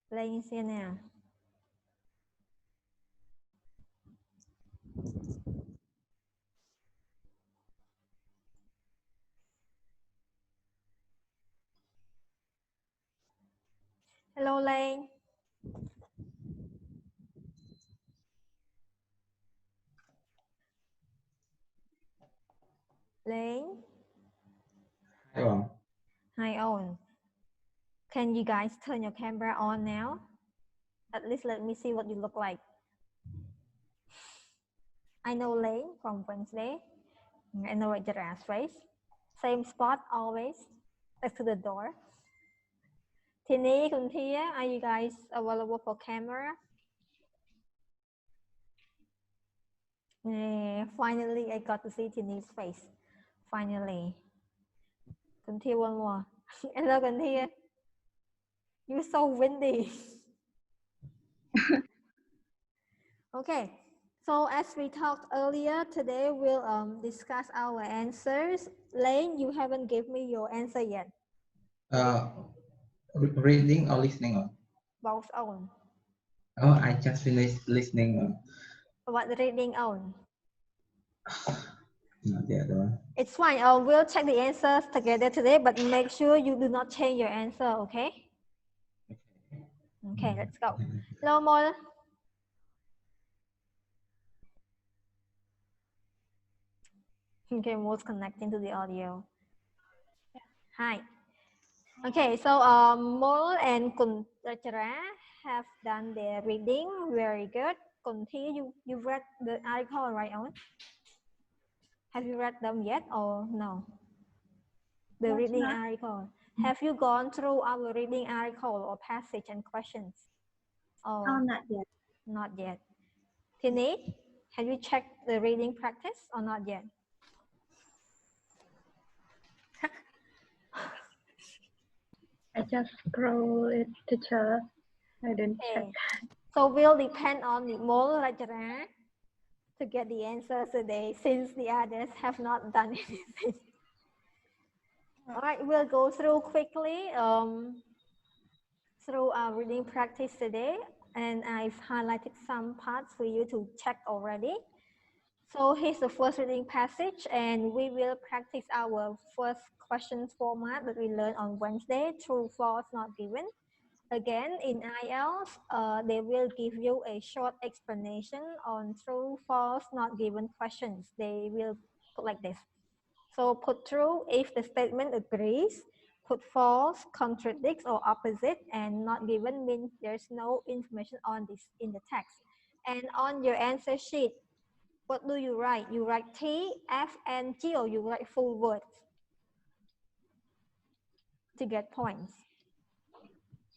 Lên xem nào. Hello Lên. Lên. Hi on. Can you guys turn your camera on now? At least let me see what you look like. I know Lane from Wednesday. I know Rajara's face. Same spot always, next to the door. Tini, Kuntia, are you guys available for camera? Yeah, finally, I got to see Tini's face. Finally. Kuntia, one more. Hello, Kuntia. You're so windy. Okay. So as we talked earlier, today we'll discuss our answers. Lane, you haven't given me your answer yet. Reading or listening? Both on. Oh, I just finished listening. What reading on? Not the other one. It's fine. We'll check the answers together today, but make sure you do not change your answer, okay? Okay, let's go. Hello, Mol. Okay, Mol's connecting to the audio. Hi. Okay, so Mol and Kunrachara have done their reading. Very good. Kunthi, you read the article right on? Have you read them yet or no? The reading article. Have you gone through our reading article or passage and questions? Oh, not yet. Not yet. Tini, have you checked the reading practice or not yet? I just scroll it, teacher. I didn't check. So we'll depend on the Mol Rajara to get the answers today since the others have not done anything. All right, we'll go through quickly through our reading practice today, and I've highlighted some parts for you to check already. So here's the first reading passage, and we will practice our first question format that we learned on Wednesday, true, false, not given. Again, in IELTS, they will give you a short explanation on true, false, not given questions. They will put like this. So put true if the statement agrees, put false, contradicts or opposite, and not given means there's no information on this in the text. And on your answer sheet, what do you write? You write T, F, and G, or you write full words to get points?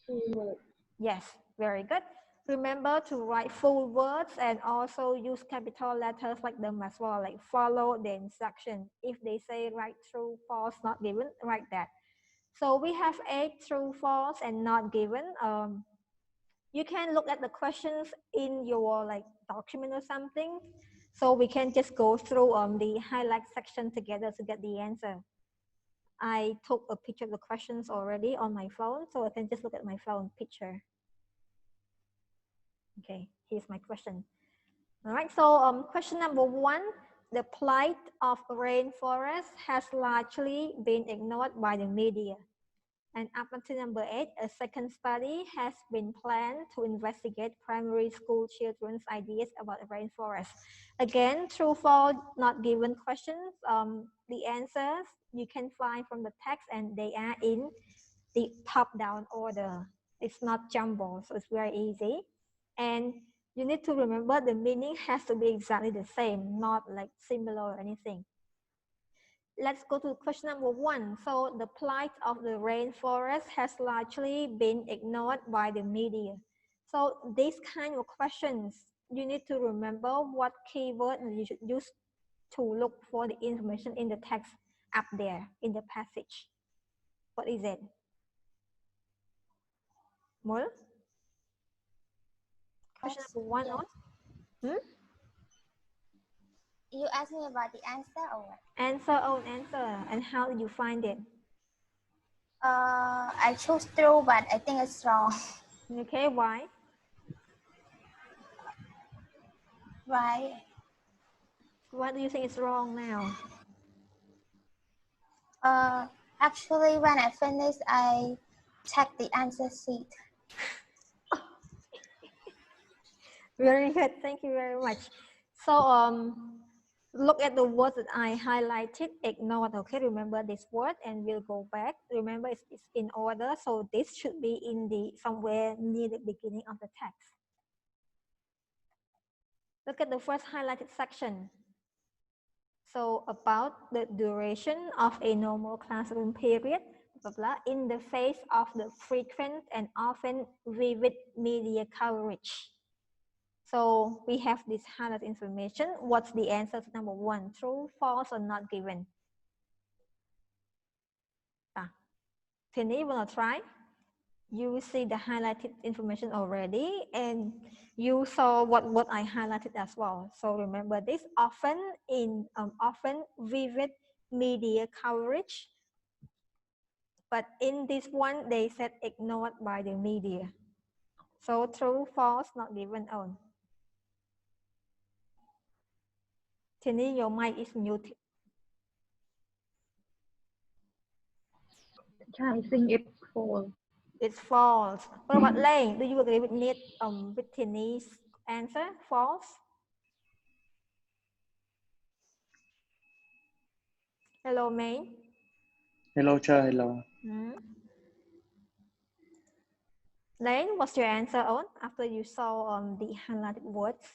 Full words. Yes, very good. Remember to write full words and also use capital letters like them as well, like follow the instruction. If they say write true, false, not given, write that. So we have 8 true, false, and not given. You can look at the questions in your document or something. So we can just go through the highlight section together to get the answer. I took a picture of the questions already on my phone, so I can just look at my phone picture. Okay, here's my question. All right, so question number 1, the plight of rainforest has largely been ignored by the media. And up until number 8, a second study has been planned to investigate primary school children's ideas about rainforest. Again, true, false, not given questions. The answers you can find from the text and they are in the top-down order. It's not jumbled, so it's very easy. And you need to remember the meaning has to be exactly the same, not like similar or anything. Let's go to question number 1. So the plight of the rainforest has largely been ignored by the media. So these kind of questions, you need to remember what keyword you should use to look for the information in the text up there in the passage. What is it? More? Question number 1 on? You asked me about the answer or what? Answer. And how did you find it? I chose true, but I think it's wrong. Okay, why? Right. What do you think is wrong now? Actually, when I finish, I check the answer sheet. Very good. Thank you very much. So look at the words that I highlighted, ignored. Okay, remember this word and we'll go back. Remember it's in order, so this should be in the somewhere near the beginning of the text. Look at the first highlighted section. So about the duration of a normal classroom period, blah, blah, in the face of the frequent and often vivid media coverage. So we have this highlighted information. What's the answer to number 1? True, false, or not given? Penny, you wanna try? You see the highlighted information already, and you saw what I highlighted as well. So remember this, often vivid media coverage, but in this one they said ignored by the media. So true, false, not given on. Tinny, your mic is muted. I think it's false. It's false. What about Lane? Do you agree with Tinny's answer? False. Hello, May. Hello, cha. Hello. Lane, what's your answer on after you saw the highlighted words?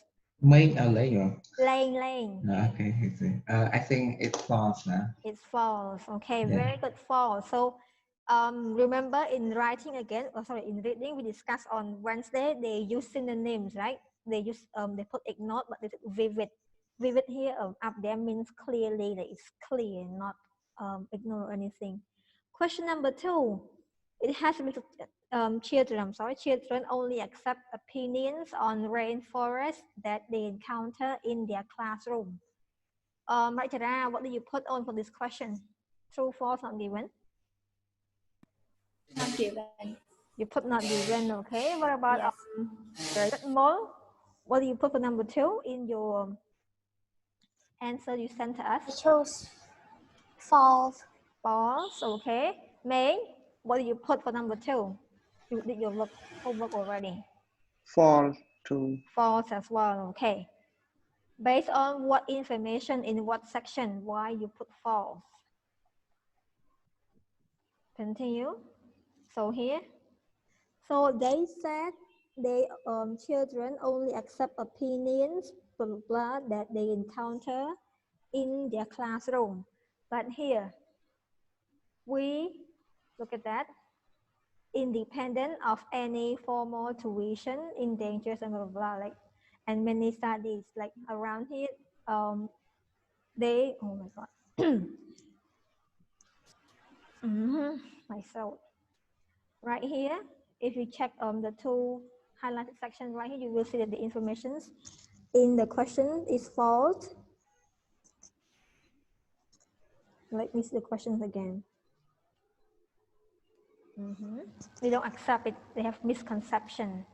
May or Lane? Lane. Okay, I think it's false now. It's false. Okay, Yeah. very good, false. So remember in writing again, in reading, we discussed on Wednesday, they use synonyms, right? They use they put ignored, but they put vivid. Vivid here up there means clearly that it's clear, not ignore anything. Question number 2. It has been children only accept opinions on rainforests that they encounter in their classroom. Right, Jara, what do you put on for this question? True, false, not given? Not given. You put not given, okay. What about Yes. very good, Mo? What do you put for number 2 in your answer you sent to us? I chose false. False, okay. May, what do you put for number 2? You did your homework already. False. True. False as well, okay. Based on what information in what section, why you put false? Continue. So here, so they said they children only accept opinions blah, blah, blah, that they encounter in their classroom. But here, we look at that, independent of any formal tuition in dangers and blah, blah, blah, like, and many studies like around here, they, oh my god, myself. Right here, if you check the 2 highlighted section right here, you will see that the information in the question is false. Let me see the questions again. They don't accept it. They have misconception.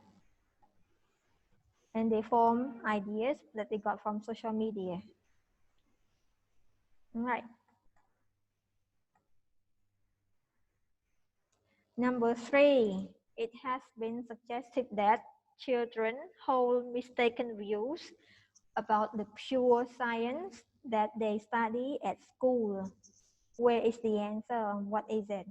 And they form ideas that they got from social media. All right. Number 3, it has been suggested that children hold mistaken views about the pure science that they study at school. Where is the answer? What is it?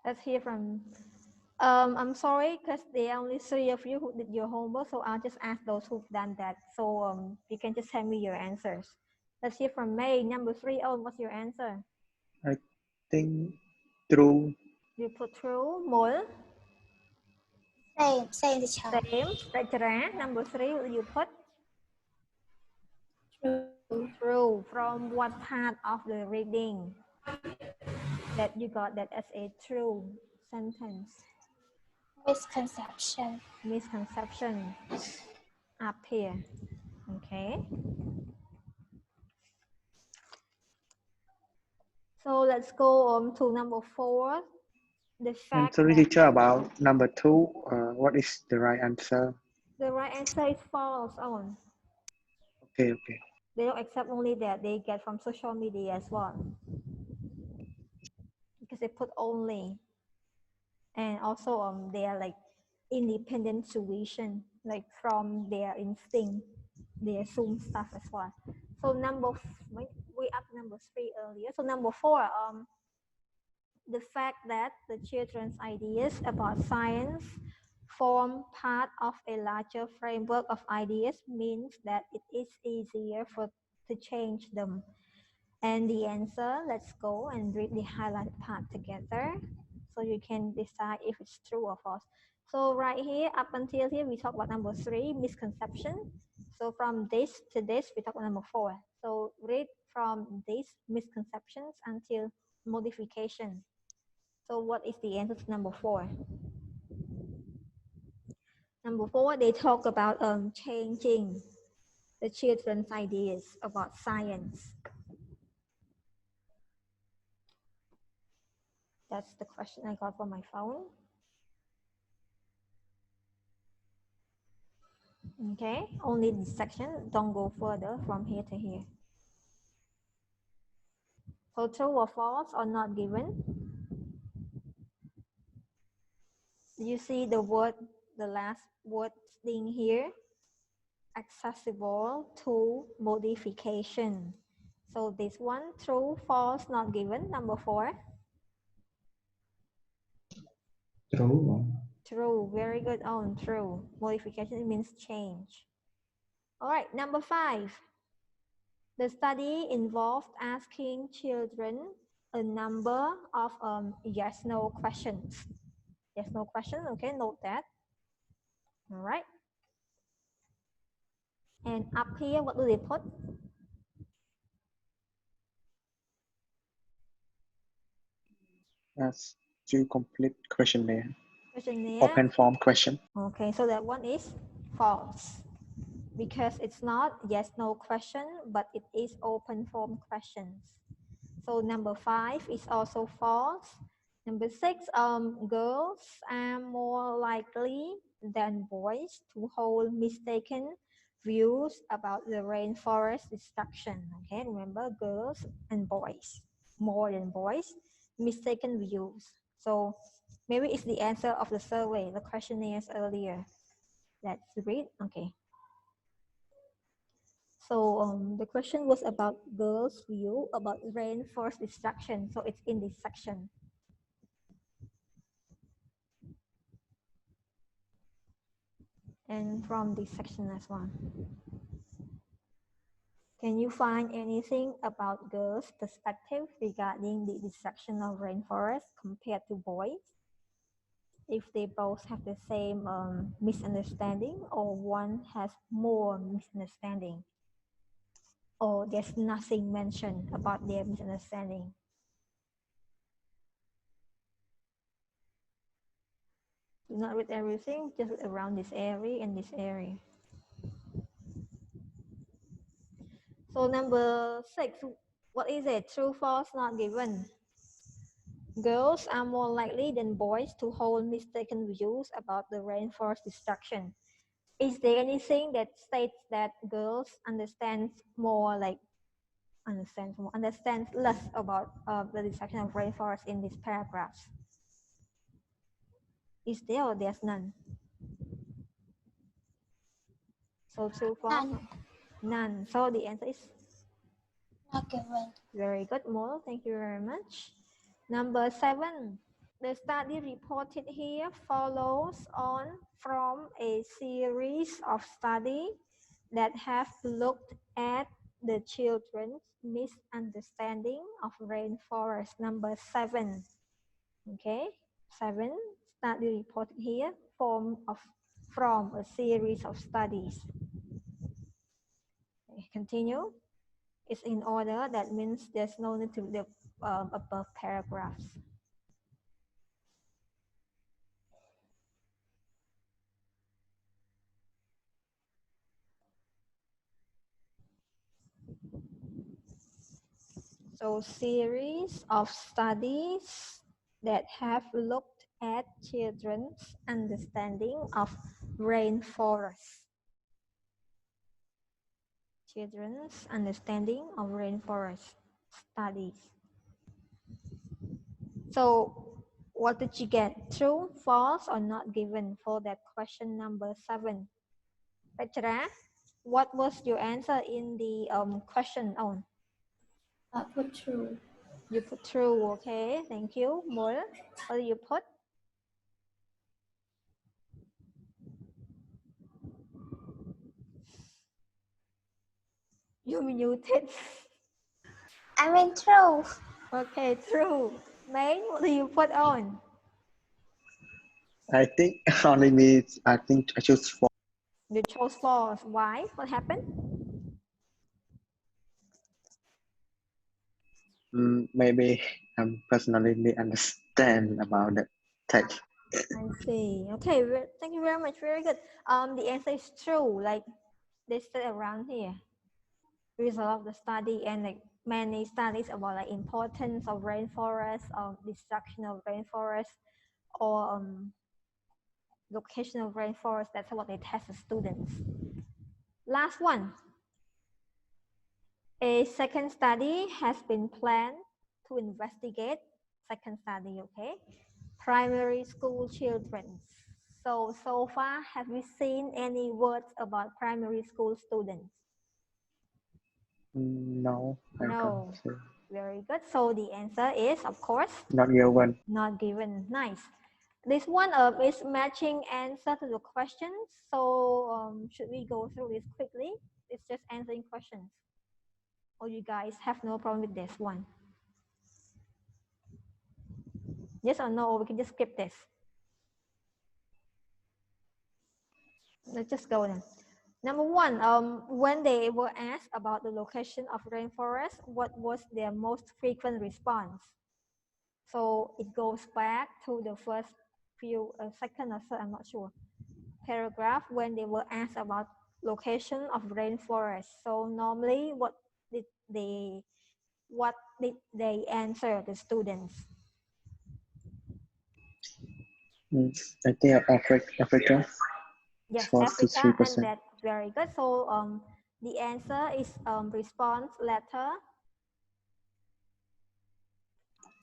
Let's hear from, I'm sorry, because there are only 3 of you who did your homework, so I'll just ask those who've done that. So you can just send me your answers. Let's hear from May. Number 3, what's your answer? I think true. You put true. Mol? Same teacher. Same. Rajara, number 3, what do you put? True. True. From what part of the reading that you got that as a true sentence? Misconception. Misconception. Up here. Okay. So let's go on to number 4. The And fact sorry, that teacher, about number 2, what is the right answer? the right answer is false. Okay, okay. They don't accept only that they get from social media as well, because they put only, and also they are like independent tuition, like from their instinct, they assume stuff as well. So we up number 3 earlier. So number 4, the fact that the children's ideas about science form part of a larger framework of ideas means that it is easier to change them. And the answer, let's go and read the highlighted part together so you can decide if it's true or false. So right here, up until here, we talk about number 3, misconception. So from this to this, we talk about number 4. So read from these misconceptions until modification. So what is the answer to number 4? Number 4, they talk about changing the children's ideas about science. That's the question I got from my phone. Okay, only this section, don't go further from here to here. So true or false or not given? You see the word, the last word thing here, accessible to modification. So this one, true, false, not given. Number 4. True. True, very good on true. Modification means change. All right, number 5. The study involved asking children a number of yes/no questions. Yes/no question, okay, note that. All right. And up here, what do they put? That's to complete questionnaire. Questionnaire. Open form question. Okay, so that one is false because it's not yes/no question, but it is open form questions. So number 5 is also false. Number 6, girls are more likely than boys to hold mistaken views about the rainforest destruction. Okay, remember, girls and boys, more than boys, mistaken views. So maybe it's the answer of the survey, the questionnaires earlier. Let's read. Okay. So the question was about girls' view about rainforest destruction. So it's in this section. And from this section as well. Can you find anything about girls' perspective regarding the destruction of rainforest compared to boys? If they both have the same misunderstanding, or one has more misunderstanding, or there's nothing mentioned about their misunderstanding. Do not read everything, just read around this area and this area. So number 6, what is it? True, false, not given. Girls are more likely than boys to hold mistaken views about the rainforest destruction. Is there anything that states that girls understand less about the destruction of rainforest in this paragraph? Is there or there's none? So true, false? None. So the answer is Not given. very good, Mo. Thank you very much. Number 7. The study reported here follows on from a series of studies that have looked at the children's misunderstanding of rainforest. Number 7. Okay, 7. Study reported here from a series of studies. Okay, continue. It's in order. That means there's no need to the above paragraphs. So series of studies that have looked at children's understanding of rainforests. Children's understanding of rainforest studies. So what did you get? True, false, or not given for that question number 7? Petra, what was your answer in the question on? I put true. You put true, okay, thank you. More, what do you put? You muted. I mean true. Okay, true. Main, what do you put on? I think only me. I think I choose false. You chose false. Why? What happened? Maybe personally may understand about the text. I see. Okay, thank you very much. Very good. The answer is true. Like they said around here, result of the study and like many studies about like importance of rainforest or destruction of rainforest or location of rainforest. That's what they test the students. Last one. A second study has been planned to investigate. Second study, okay? Primary school children. So far, have you seen any words about primary school students? No, I No. don't see. Very good. So the answer is, of course, Not given. not given. Nice. This one is matching answer to the questions. So should we go through this quickly? It's just answering questions. Or you guys have no problem with this one? Yes or no? We can just skip this. Let's just go then. Number one, when they were asked about the location of rainforest, what was their most frequent response? So it goes back to the first few, second or third, I'm not sure, paragraph when they were asked about location of rainforest. So normally, what did they answer, the students? I think Africa. Yes, For Africa, and 63%. that's very good. So the answer is response letter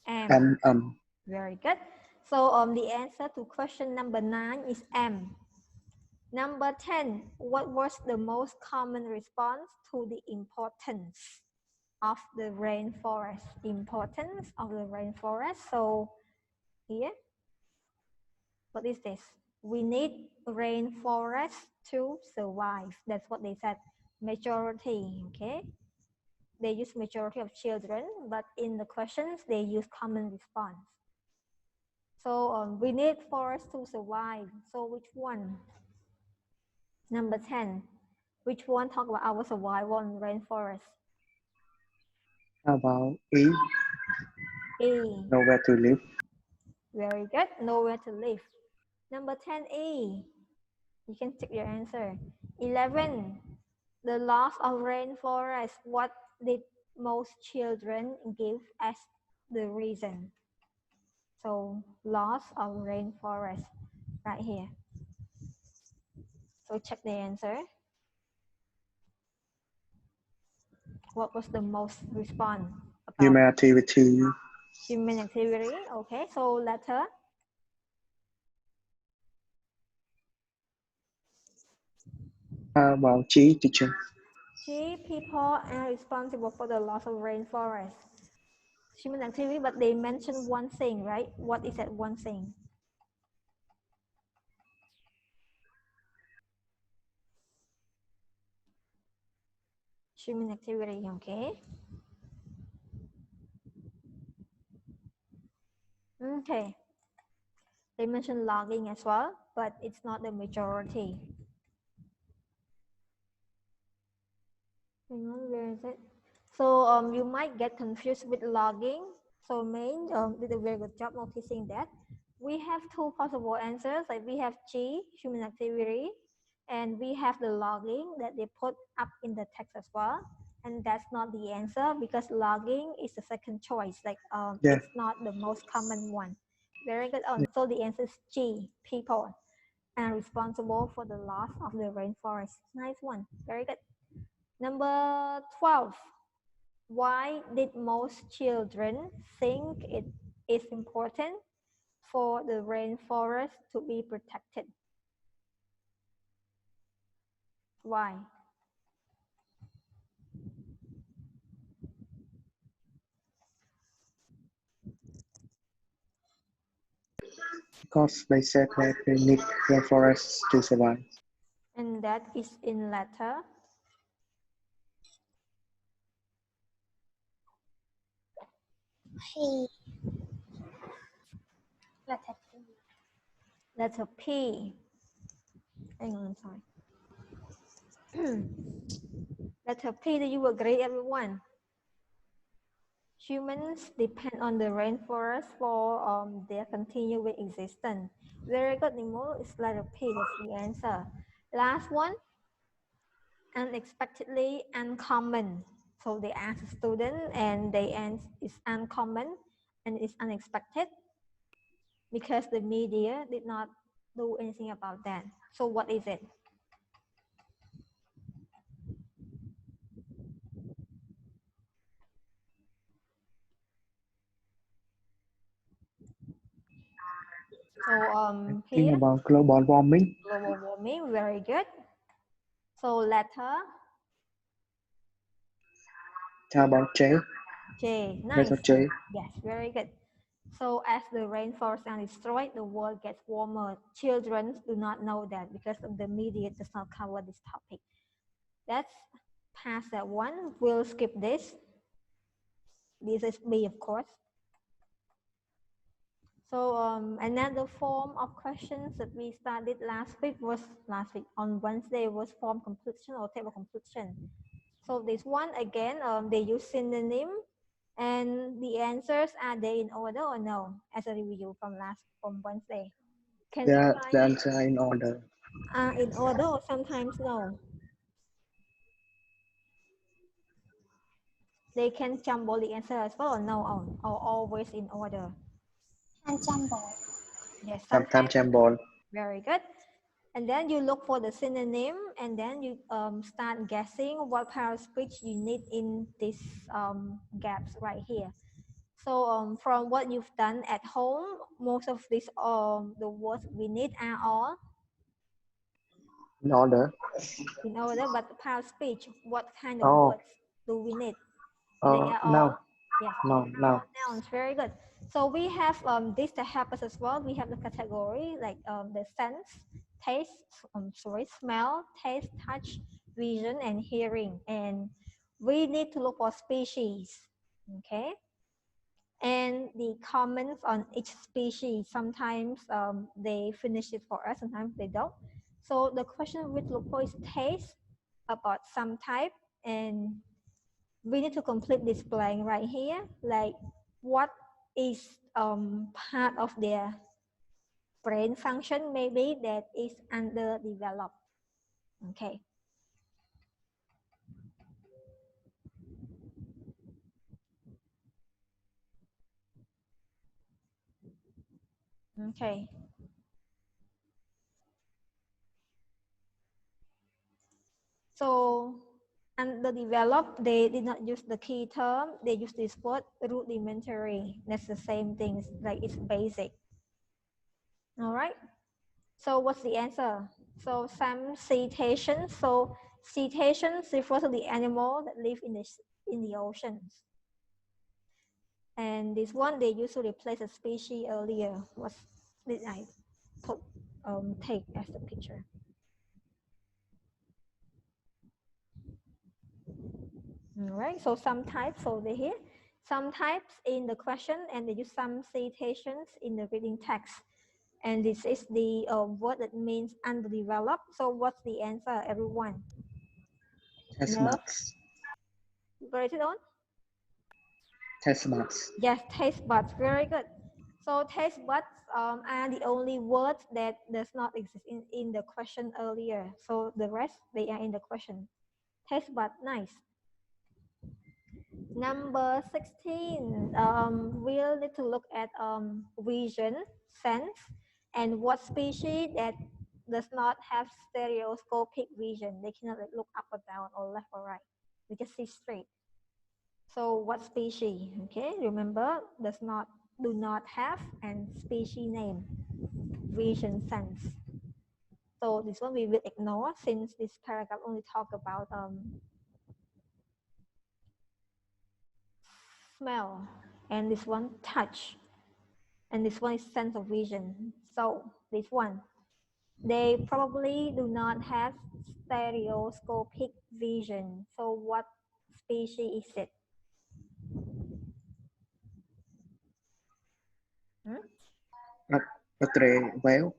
M. Very good. So the answer to question number 9 is M. Number 10, what was the most common response to the importance of the rainforest? Importance of the rainforest. So here, what is this? We need rainforest to survive. That's what they said. Majority, okay? They use majority of children, but in the questions, they use common response. So we need forest to survive. So which one? Number 10. Which one talk about our survival in rainforest? How about E? A. Nowhere to live. Very good. Nowhere to live. Number 10A. You can take your answer. 11. The loss of rainforest. What did most children give as the reason? So loss of rainforest right here. So check the answer. What was the most response about? Human activity. Human activity. Okay, so letter. How about G, teacher? G, people are responsible for the loss of rainforest. Human activity, but they mentioned one thing, right? What is that one thing? Human activity, okay. Okay. They mentioned logging as well, but it's not the majority. Hang on, where is it? So you might get confused with logging. So Main did a very good job noticing that. We have two possible answers. Like we have G, human activity, and we have the logging that they put up in the text as well. and that's not the answer because logging is the second choice. Like Yeah. it's not the most common one. Very good. So the answer is G, people, and responsible for the loss of the rainforest. Nice one. Very good. Number 12. Why did most children think it is important for the rainforest to be protected? Why? Because they said that we need rainforests to survive. And that is in letter P. Letter P. letter P. Hang on, sorry. Letter P, do you agree, everyone? Humans depend on the rainforest for their continuing existence. Very good, Nemo. It's letter P. That's the answer. Last one, unexpectedly uncommon. So they ask the student, and they answer it's uncommon and it's unexpected because the media did not do anything about that. So what is it? So Thinking here, about global warming. global warming, very good. So letter How about J? J, nice. Letter J. Yes, very good. So as the rainforests are destroyed, the world gets warmer. Children do not know that because the media does not cover this topic. Let's pass that one. We'll skip this. This is B, of course. So another form of questions that we studied last week on Wednesday was form completion or table completion. So this one again, they use synonym, and the answers are they in order or no? As a review from Wednesday. Can Yeah, you the find answer in order. in order or sometimes no? They can jumble the answer as well or no, or always in order? And jumbo. Yes, Sometimes jumble. Very good. And then you look for the synonym, and then you start guessing what part of speech you need in these gaps right here. So from what you've done at home, most of these the words we need are all In order. in order, but the part of speech, what kind of Oh. words do we need? They Oh, are no. all, yes, No, no. nouns. Very good. So we have this to help us as well. We have the category like the sense, taste, smell, taste, touch, vision, and hearing. And we need to look for species. Okay. And the comments on each species, sometimes they finish it for us, sometimes they don't. So the question we look for is taste, about some type, and we need to complete this blank right here, like what is part of their brain function maybe that is underdeveloped. Okay. Okay. So underdeveloped, they did not use the key term, they use this word rudimentary. That's the same thing, like it's basic. All right. So what's the answer? So some cetaceans. So cetaceans refer to the animal that live in the oceans. And this one they usually replace a species earlier. What did I put take as the picture? All right. So some types over here. Some types in the question, and they use some citations in the reading text. And this is the word that means underdeveloped. So what's the answer, everyone? Test marks. Write it on. Test marks. Yes, taste buds. Very good. So taste buds are the only words that does not exist in the question earlier. So the rest, they are in the question. Taste bud, nice. Number 16, we'll need to look at vision, sense, and what species that does not have stereoscopic vision. They cannot look up or down or left or right. They just see straight. So what species? Okay, remember, do not have, and species name, vision, sense. So this one we will ignore since this paragraph only talk about smell, and this one touch, and this one is sense of vision. So this one, they probably do not have stereoscopic vision. So what species is it? A gray whale.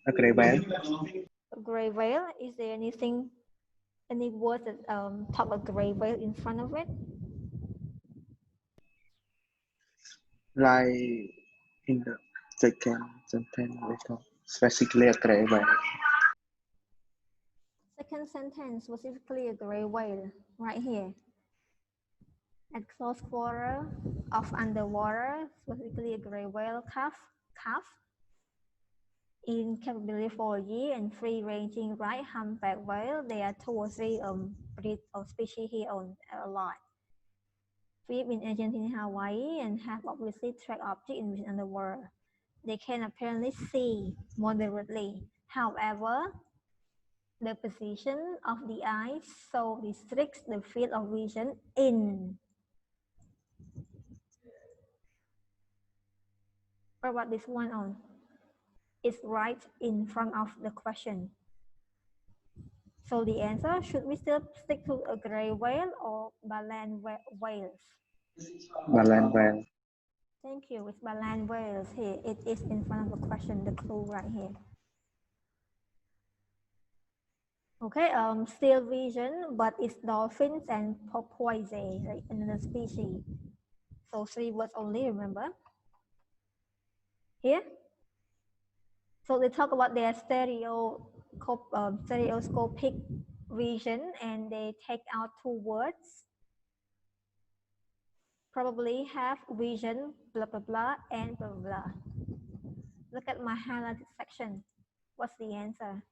A gray whale. Gray whale. Is there any word that talk about gray whale in front of it? Like in the second sentence, it's basically a gray whale. Second sentence, specifically a gray whale, right here. At close quarter of underwater, specifically a gray whale calf, in capability for a year and free-ranging right humpback whale. There are 2 or 3 breed of species here on a lot. Live in Argentina, Hawaii, and have obviously tracked objects in underwater. They can apparently see moderately. However, the position of the eyes so restricts the field of vision in. What about this one on? It's right in front of the question. So the answer, should we still stick to a gray whale or baleen whales? Baleen whale. Thank you. It's baleen whales here. It is in front of the question, the clue right here. Okay, still vision, but it's dolphins and porpoise, right? Another species. So 3 words only, remember? Here. So they talk about their stereoscopic vision, and they take out 2 words. Probably have vision, blah, blah, blah, and blah, blah, blah. Look at my highlighted section. What's the answer?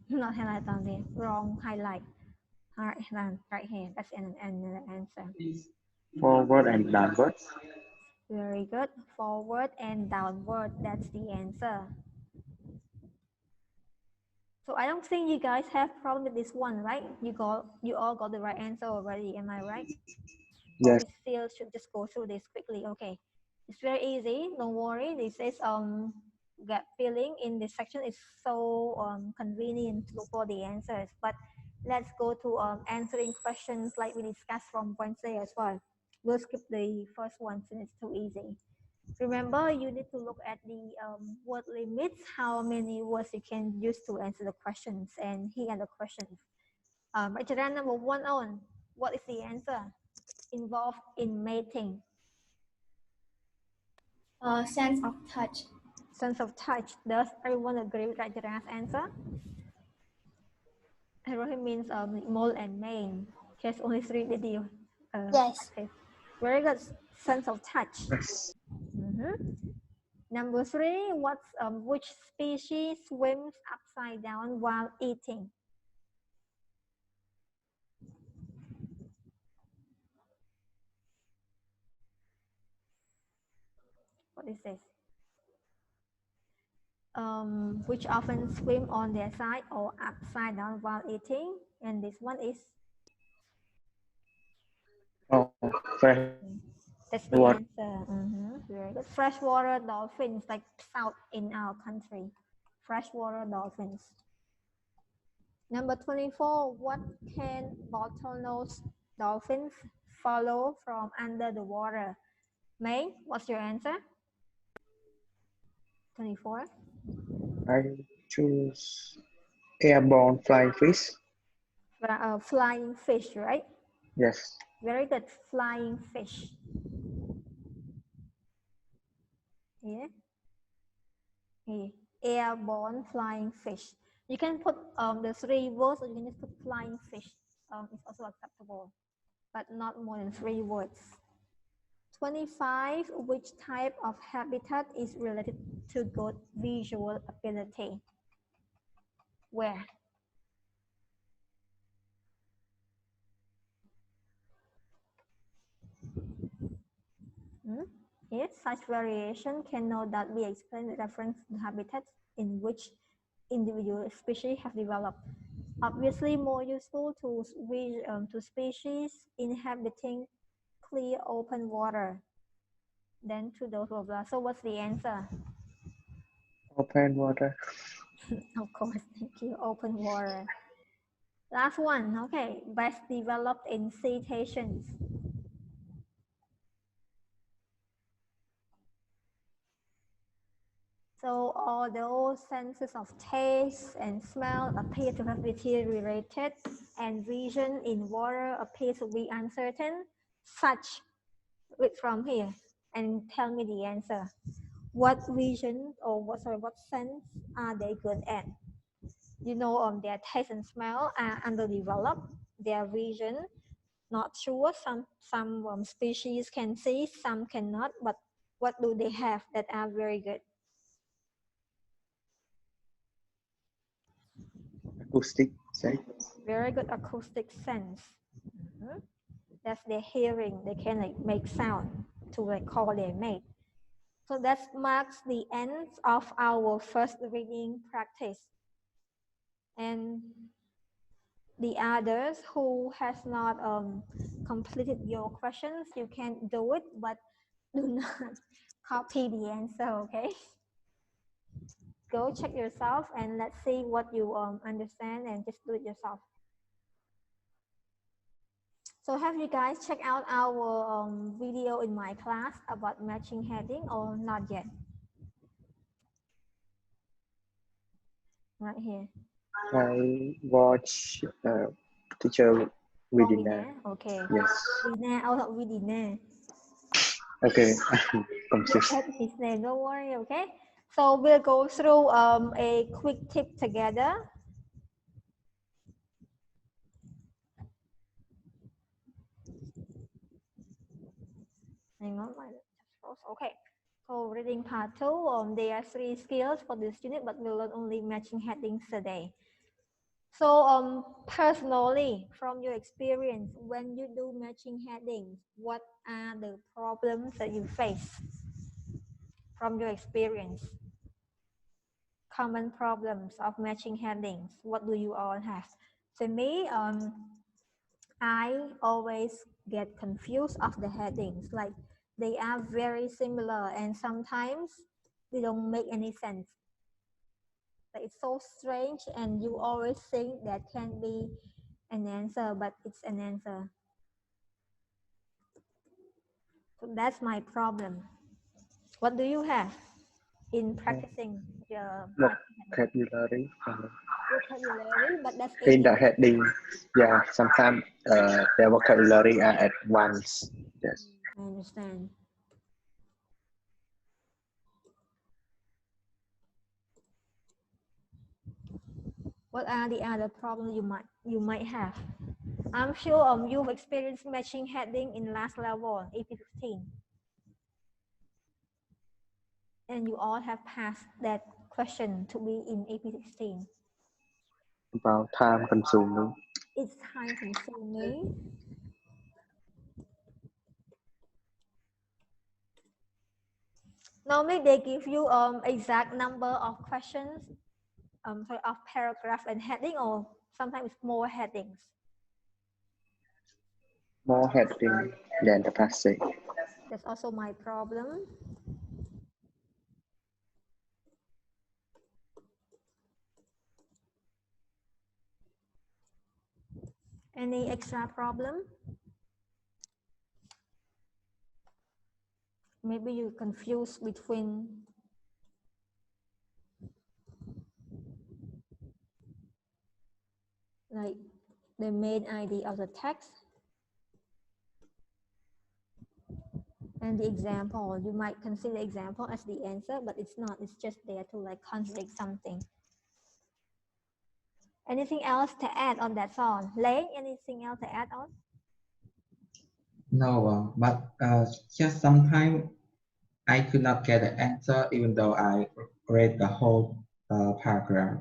Not highlight down there, wrong highlight. All right, right here, that's another answer. Forward and downward. Very good. Forward and downward, that's the answer. So I don't think you guys have problem with this one, right? You all got the right answer already, am I right? Yes. Or we still should just go through this quickly. Okay, it's very easy, don't worry. This is gut feeling in this section is so convenient to look for the answers, but let's go to answering questions like we discussed from Wednesday as well. We'll skip the first one since it's too easy. Remember, you need to look at the word limits, how many words you can use to answer the questions, and here are the questions. Criteria number 1 on, what is the answer? Involved in mating. Sense of touch. Sense of touch. Does everyone agree with Rajara's answer? It means male and male. There's only 3 video. Yes. Okay. Very good. Sense of touch. Yes. Number 3, which species swims upside down while eating? What is this? Which often swim on their side or upside down while eating, and this one is. Oh, fresh. That's the answer. Very good. Freshwater dolphins, like south in our country. Freshwater dolphins. Number 24, what can bottlenose dolphins follow from under the water? May, what's your answer? 24. I choose airborne flying fish. Flying fish, right? Yes. Very good. Flying fish. Yeah. Airborne flying fish. You can put the 3 words, or you can just put flying fish. It's also acceptable, but not more than 3 words. 25. Which type of habitat is related to good visual ability? Where? Yes, such variation can no doubt be explained with reference to habitats in which individual species have developed. Obviously, more useful to species inhabiting clear open water than to those blah blah. So what's the answer? Open water. Of course, thank you. Open water. Last one. Okay, best developed in cetaceans. So although senses of taste and smell appear to have deteriorated and vision in water appears to be uncertain, such, read from here and tell me the answer. What vision or what sense are they good at? You know, their taste and smell are underdeveloped. Their vision, not sure. Some species can see, some cannot. But what do they have that are very good? Acoustic sense. Very good acoustic sense. That's their hearing. They can like make sound to like call their mate. So that marks the end of our first reading practice. And the others who has not completed your questions, you can do it, but do not copy the answer, okay? Go check yourself and let's see what you understand and just do it yourself. So have you guys checked out our video in my class about matching heading or not yet? Right here. I watch teacher webinar. Okay. Yes. Webinar out of webinar. Okay. Confused. Look at his name, don't worry, okay? So we'll go through a quick tip together. Hang on, my okay. So reading part 2, there are 3 skills for this unit, but we'll learn only matching headings today. So personally, from your experience, when you do matching headings, what are the problems that you face from your experience? Common problems of matching headings. What do you all have? For me, I always get confused of the headings. Like they are very similar and sometimes they don't make any sense. Like it's so strange and you always think that can be an answer, but it's an answer. So that's my problem. What do you have in practicing your Vocabulary. vocabulary? But that's In the easy. heading, yeah, sometimes the vocabulary are at once. Yes. I understand. What are the other problems you might have? I'm sure you've experienced matching heading in last level, EP15. And you all have passed that question to be in EP16. About time consuming. It's time consuming. Normally they give you exact number of questions, of paragraph and heading, or sometimes more headings. More heading than the passage. That's also my problem. Any extra problem? Maybe you confuse between like the main idea of the text and the example. You might consider the example as the answer, but it's not. It's just there to like contradict something. Anything else to add on that song? Lay, anything else to add on? No, but just sometimes I could not get the answer even though I read the whole paragraph.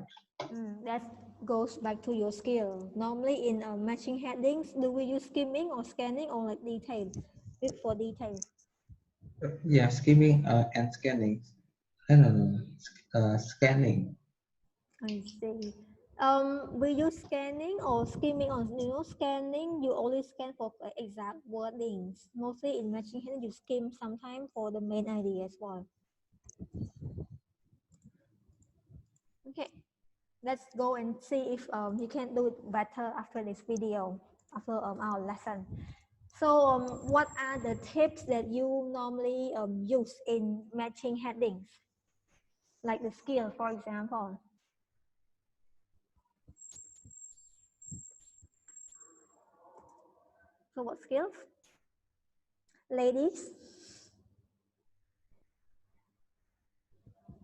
That goes back to your skill. Normally in matching headings, do we use skimming or scanning or like detail? Look for detail. Yeah, skimming and scanning. No, scanning. I see. We use scanning or skimming or scanning. You only scan for exact wordings. Mostly in matching heading, you skim sometimes for the main idea as well. Okay, let's go and see if you can do it better after this video, after our lesson. So what are the tips that you normally use in matching headings? Like the skill, for example. So what skills? Ladies?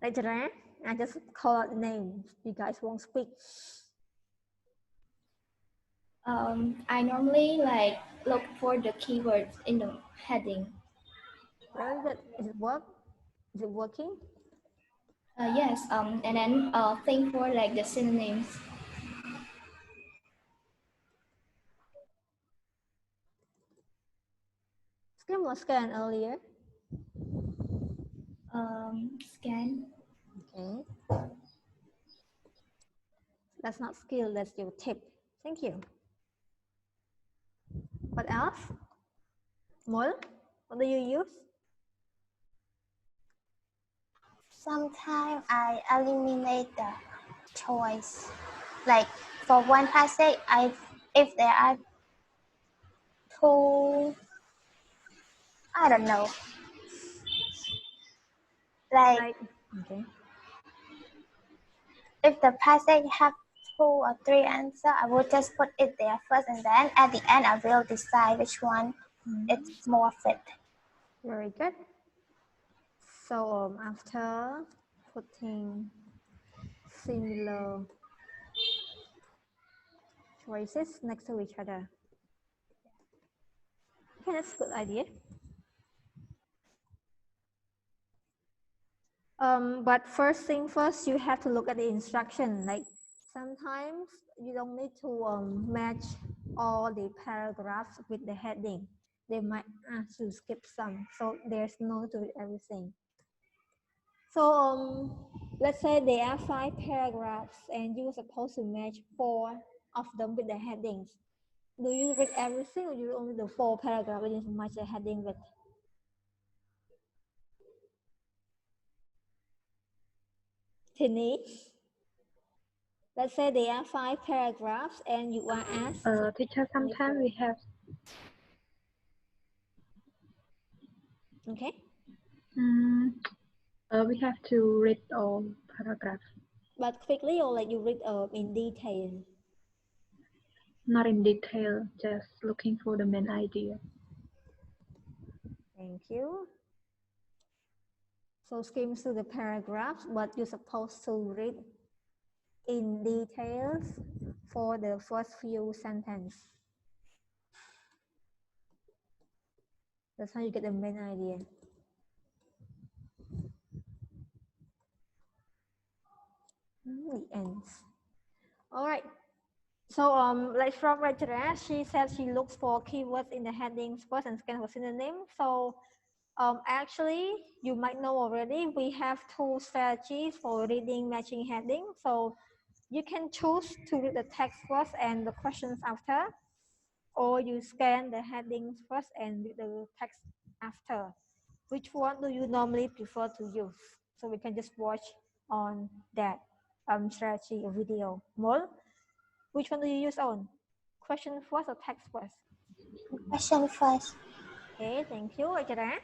Later, I just call out names. You guys won't speak. I normally like look for the keywords in the heading. Very good. Is it work? Is it working? Yes, and then think for like the synonyms. Skim or scan earlier? Scan. Okay. That's not skill, that's your tip. Thank you. What else? More? What do you use? Sometimes I eliminate the choice. Like for one passage, if there are two, I don't know. Like Okay. if the passage have 2 or 3 answers, I will just put it there first, and then at the end I will decide which one it's more fit. Very good. So after putting similar choices next to each other. Okay, that's a good idea. But first thing first, you have to look at the instruction. Like sometimes you don't need to match all the paragraphs with the heading. They might ask you to skip some, so there's no to read everything. So let's say there are 5 paragraphs and you're supposed to match 4 of them with the headings. Do you read everything or you only do 4 paragraphs and you match the heading with? Tini? Let's say there are 5 paragraphs and you are asked. Teacher, sometimes we have. Okay. We have to read all paragraphs. But quickly or like you read in detail? Not in detail, just looking for the main idea. Thank you. So skim through the paragraphs, but you're supposed to read in details for the first few sentences. That's how you get the main idea. The ends. All right. So like from Rachel, she said she looks for keywords in the headings first and scan for synonym. So actually, you might know already, we have 2 strategies for reading matching heading. So you can choose to read the text first and the questions after, or you scan the headings first and read the text after. Which one do you normally prefer to use? So we can just watch on that strategy or video. More? Which one do you use on? Question first or text first? Question first. Okay, thank you. Ajara.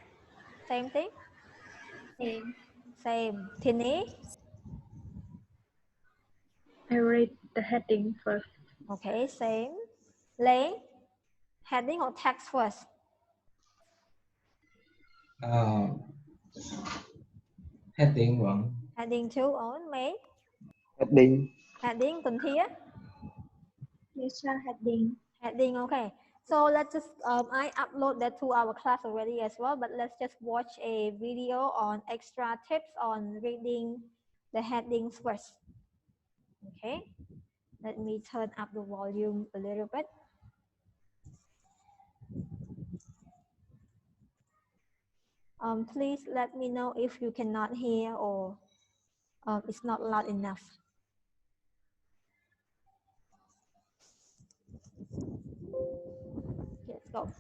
Same thing? Same. Same. Tini? I read the heading first. Okay, same. Lane? Heading or text first? Heading one. Heading 2 on May? Heading. Heading Tuần Thía? Teacher, heading. Heading, okay. So let's just, I upload that to our class already as well, but let's just watch a video on extra tips on reading the headings first. Okay, let me turn up the volume a little bit. Please let me know if you cannot hear or it's not loud enough. Let's go.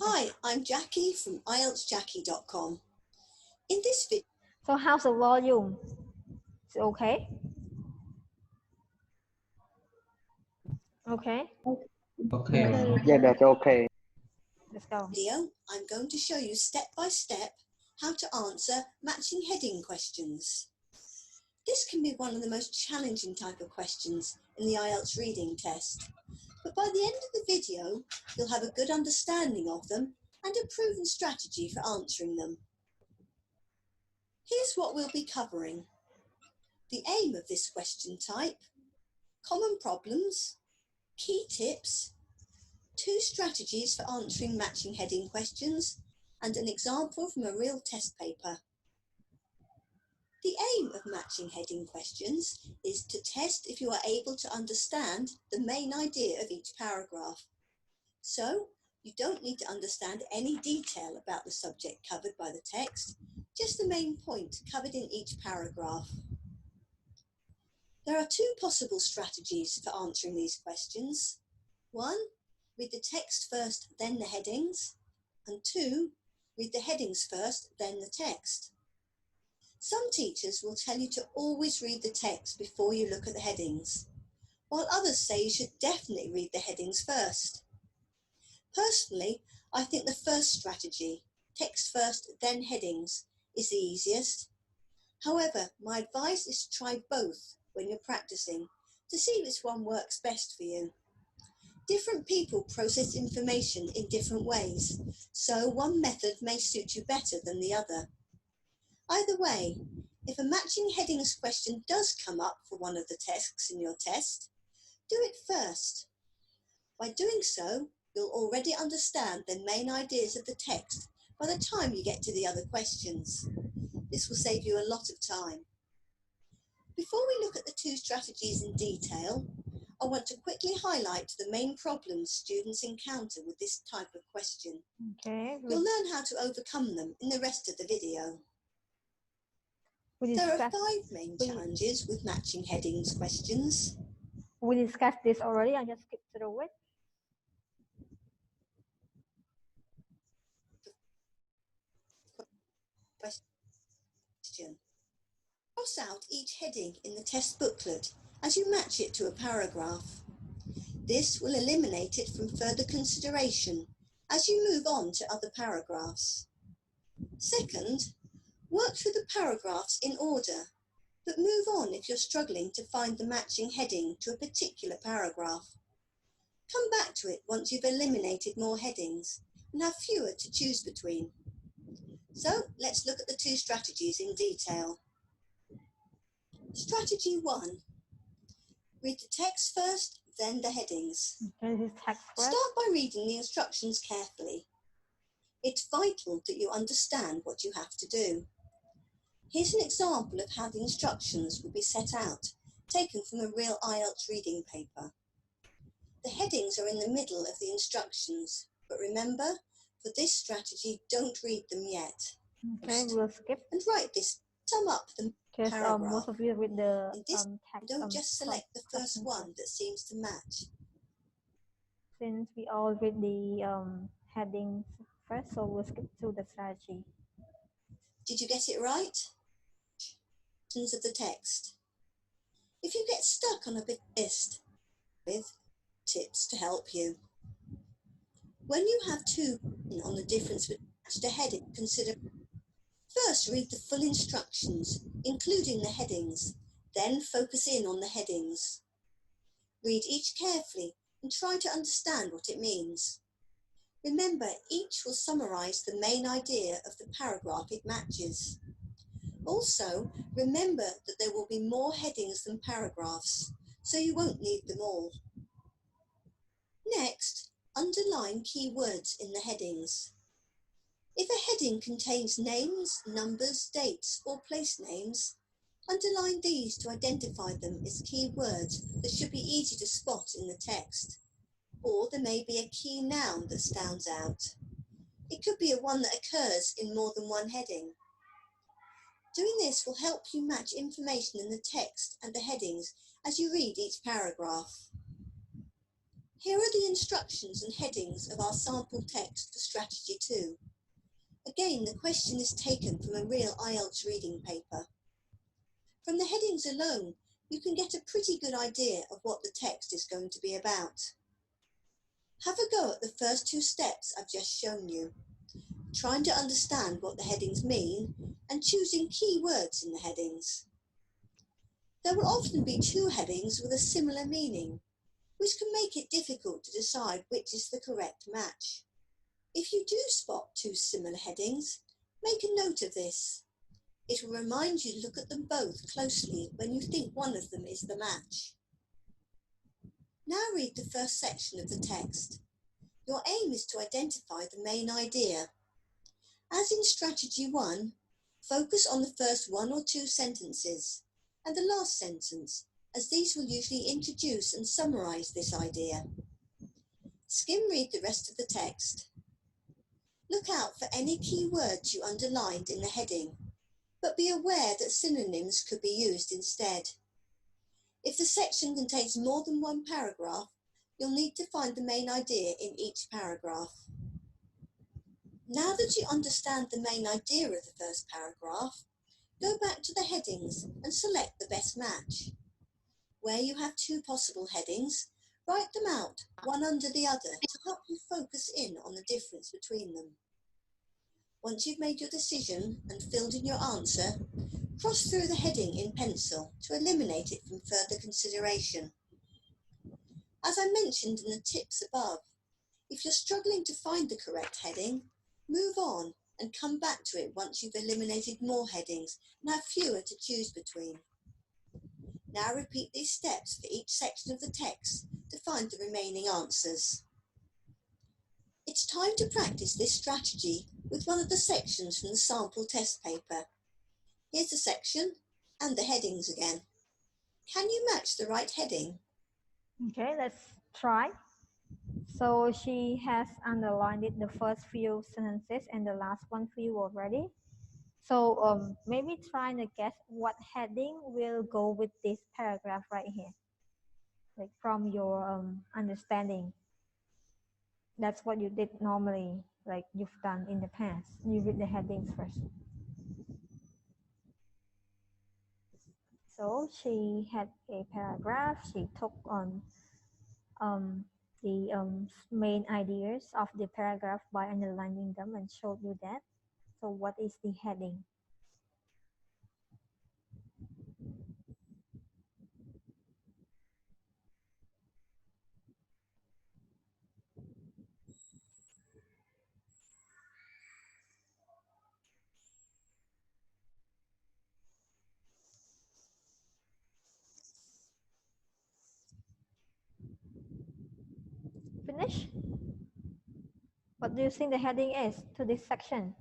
Hi, I'm Jackie from IELTSjackie.com. In this video, So how's the volume? Is it okay? Okay. Okay. Yeah, that's okay. Let's go. I'm going to show you step by step how to answer matching heading questions. This can be one of the most challenging type of questions in the IELTS reading test, but by the end of the video, you'll have a good understanding of them and a proven strategy for answering them. Here's what we'll be covering. The aim of this question type, common problems, key tips, 2 strategies for answering matching heading questions, and an example from a real test paper. The aim of matching heading questions is to test if you are able to understand the main idea of each paragraph. So, you don't need to understand any detail about the subject covered by the text, just the main point covered in each paragraph. There are 2 possible strategies for answering these questions. 1, read the text first, then the headings. And 2, read the headings first, then the text. Some teachers will tell you to always read the text before you look at the headings, while others say you should definitely read the headings first. Personally, I think the first strategy, text first, then headings, is the easiest. However, my advice is to try both when you're practicing to see which one works best for you. Different people process information in different ways, so one method may suit you better than the other. Either way, if a matching headings question does come up for one of the tasks in your test, do it first. By doing so, you'll already understand the main ideas of the text by the time you get to the other questions. This will save you a lot of time. Before we look at the 2 strategies in detail, I want to quickly highlight the main problems students encounter with this type of question. Okay. You'll learn how to overcome them in the rest of the video. There are 5 main challenges with matching headings questions. We discussed this already. I just skipped through it. Question. Cross out each heading in the test booklet as you match it to a paragraph. This will eliminate it from further consideration as you move on to other paragraphs. Second, work through the paragraphs in order, but move on if you're struggling to find the matching heading to a particular paragraph. Come back to it once you've eliminated more headings and have fewer to choose between. So let's look at the 2 strategies in detail. Strategy 1. Read the text first, then the headings. Okay, this is text first. Start by reading the instructions carefully. It's vital that you understand what you have to do. Here's an example of how the instructions will be set out, taken from a real IELTS reading paper. The headings are in the middle of the instructions, but remember, for this strategy, don't read them yet. Okay, we'll skip. And write this, sum up the Because paragraph. most of you read the In this, text. don't just select the first one that seems to match. Since we all read the headings first, so we'll skip to the strategy. Did you get it right? Of the text. If you get stuck on a big list, with tips to help you. When you have 2 on the difference between the heading, consider first read the full instructions, including the headings, then focus in on the headings. Read each carefully and try to understand what it means. Remember, each will summarize the main idea of the paragraph it matches. Also, remember that there will be more headings than paragraphs, so you won't need them all. Next, underline key words in the headings. If a heading contains names, numbers, dates, or place names, underline these to identify them as key words that should be easy to spot in the text. Or there may be a key noun that stands out. It could be one that occurs in more than one heading. Doing this will help you match information in the text and the headings as you read each paragraph. Here are the instructions and headings of our sample text for Strategy 2. Again, the question is taken from a real IELTS reading paper. From the headings alone, you can get a pretty good idea of what the text is going to be about. Have a go at the first two steps I've just shown you, trying to understand what the headings mean and choosing key words in the headings. There will often be two headings with a similar meaning, which can make it difficult to decide which is the correct match. If you do spot two similar headings, make a note of this. It will remind you to look at them both closely when you think one of them is the match. Now read the first section of the text. Your aim is to identify the main idea. As in Strategy 1, focus on the first one or two sentences and the last sentence, as these will usually introduce and summarize this idea. Skim read the rest of the text. Look out for any key words you underlined in the heading, but be aware that synonyms could be used instead. If the section contains more than one paragraph, you'll need to find the main idea in each paragraph. Now that you understand the main idea of the first paragraph, go back to the headings and select the best match. Where you have two possible headings, write them out, one under the other, to help you focus in on the difference between them. Once you've made your decision and filled in your answer, cross through the heading in pencil to eliminate it from further consideration. As I mentioned in the tips above, if you're struggling to find the correct heading, move on and come back to it once you've eliminated more headings and have fewer to choose between. Now repeat these steps for each section of the text to find the remaining answers. It's time to practice this strategy with one of the sections from the sample test paper. Here's the section and the headings again. Can you match the right heading? Okay, let's try. So she has underlined it, the first few sentences and the last one for you already. So maybe trying to guess what heading will go with this paragraph right here, like from your understanding. That's what you did normally, like you've done in the past. You read the headings first. So she had a paragraph. She took on the main ideas of the paragraph by underlining them and showed you that. So what is the heading? Finish? What do you think the heading is to this section?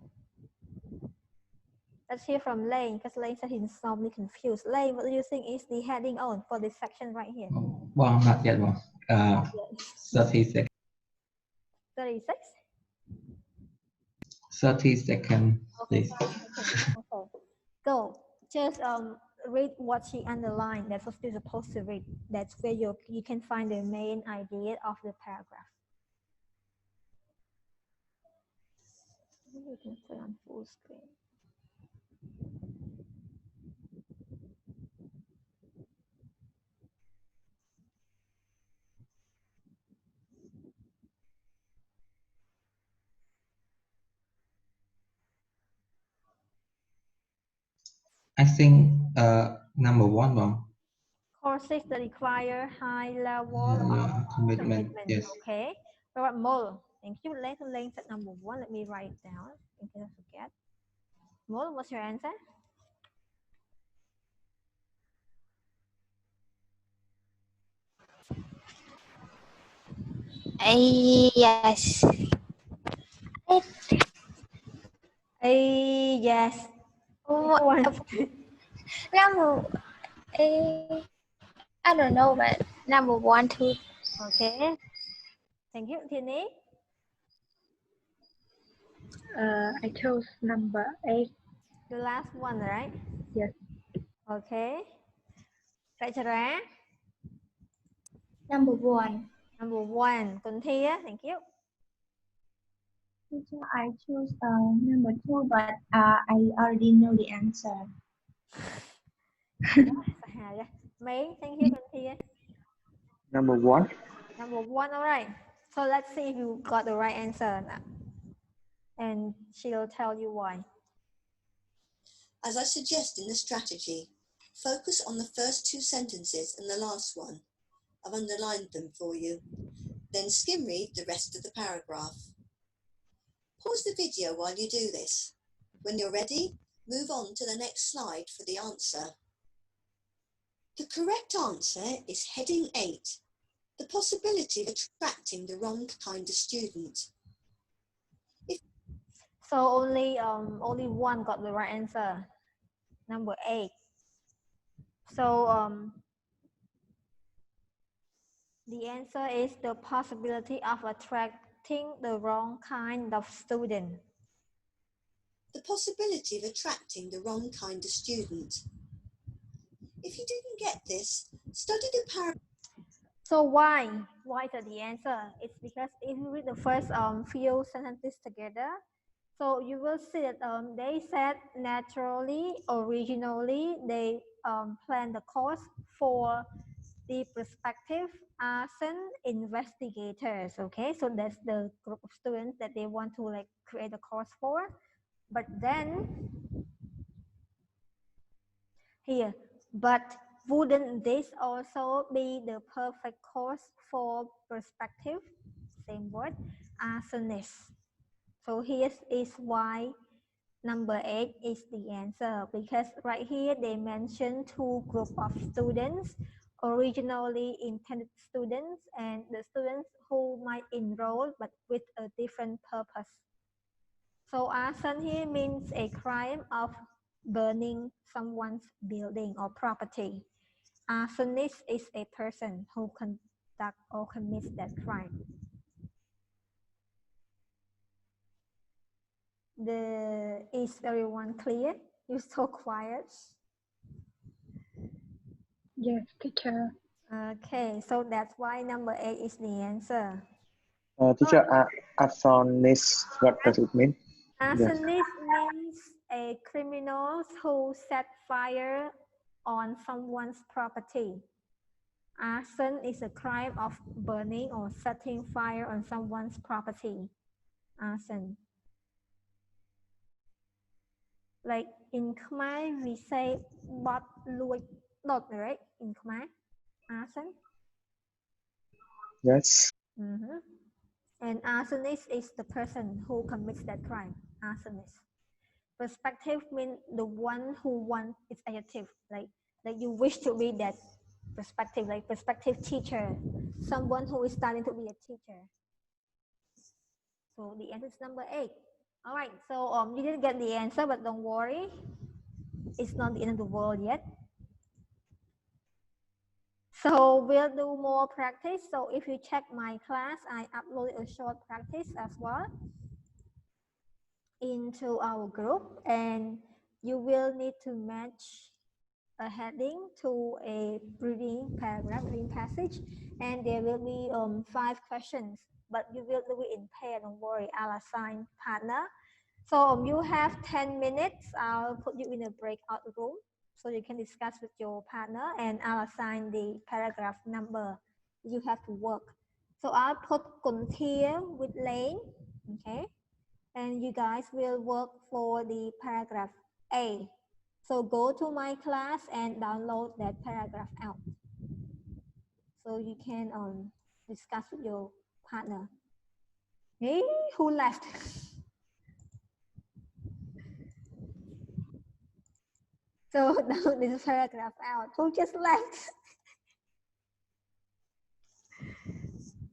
Let's hear from Lane, because Lane said he's normally confused. Lane, what do you think is the heading on for this section right here? Well, not yet, well. 30 seconds. 36? 30 seconds, please. Okay. Go. Just read what she underlined. That's what you're supposed to read. That's where you can find the main idea of the paragraph. Maybe you can put on full screen. I think number one, well. Courses that require high level of Commitment, yes. Okay. What about more? Thank you. Letter length at number 1. Let me write it down in case I forget. Mo, what's your answer? Yes. Yes. Number I don't know, but number 1, 2. Okay. Thank you. Tierney? I chose number 8. The last one, right? Yes. Okay. Rachara? Number 1. Number 1. Kunthia? Thank you. Teacher, I choose number 2, but I already know the answer. May, thank you, Kunthia. Number 1. Number 1, all right. So let's see if you got the right answer now. And she'll tell you why. As I suggest in the strategy, focus on the first 2 sentences and the last one. I've underlined them for you. Then skim read the rest of the paragraph. Pause the video while you do this. When you're ready, move on to the next slide for the answer. The correct answer is heading 8, the possibility of attracting the wrong kind of student. So only one got the right answer. Number 8. So the answer is the possibility of attracting the wrong kind of student. The possibility of attracting the wrong kind of student. If you didn't get this, study the paragraph. So why? Why is that the answer? It's because if you read the first few sentences together, so you will see that they said naturally, originally, they plan the course for the prospective arson investigators. Okay, so that's the group of students that they want to like create a course for. But then here, but wouldn't this also be the perfect course for prospective, same word, arsonists? So here is why number 8 is the answer, because right here they mention 2 groups of students, originally intended students and the students who might enroll but with a different purpose. So arson here means a crime of burning someone's building or property. Arsonist is a person who conduct or commits that crime. Is everyone clear? You're so quiet. Yes, teacher. Okay, so that's why number 8 is the answer. Teacher, arsonist, what does it mean? Arsonist means a criminal who set fire on someone's property. Arson is a crime of burning or setting fire on someone's property. Arson. Like in Khmer, we say bot lui dot, right? In Khmer, arson. Yes. And arsonist is the person who commits that crime. Arsonist. Prospective means the one who wants its adjective, like you wish to be that prospective, like prospective teacher, someone who is starting to be a teacher. So the answer is number 8. All right, so you didn't get the answer, but don't worry, it's not the end of the world yet. So we'll do more practice. So if you check my class, I uploaded a short practice as well into our group, and you will need to match a heading to a reading paragraph, reading passage, and there will be 5 questions, but you will do it in pair, don't worry, I'll assign partner. So you have 10 minutes, I'll put you in a breakout room so you can discuss with your partner, and I'll assign the paragraph number you have to work. So I'll put Kunthia with Lane, okay? And you guys will work for the paragraph A. So go to my class and download that paragraph out. So you can discuss with your partner. Hey, who left? So now this paragraph out. Who just left?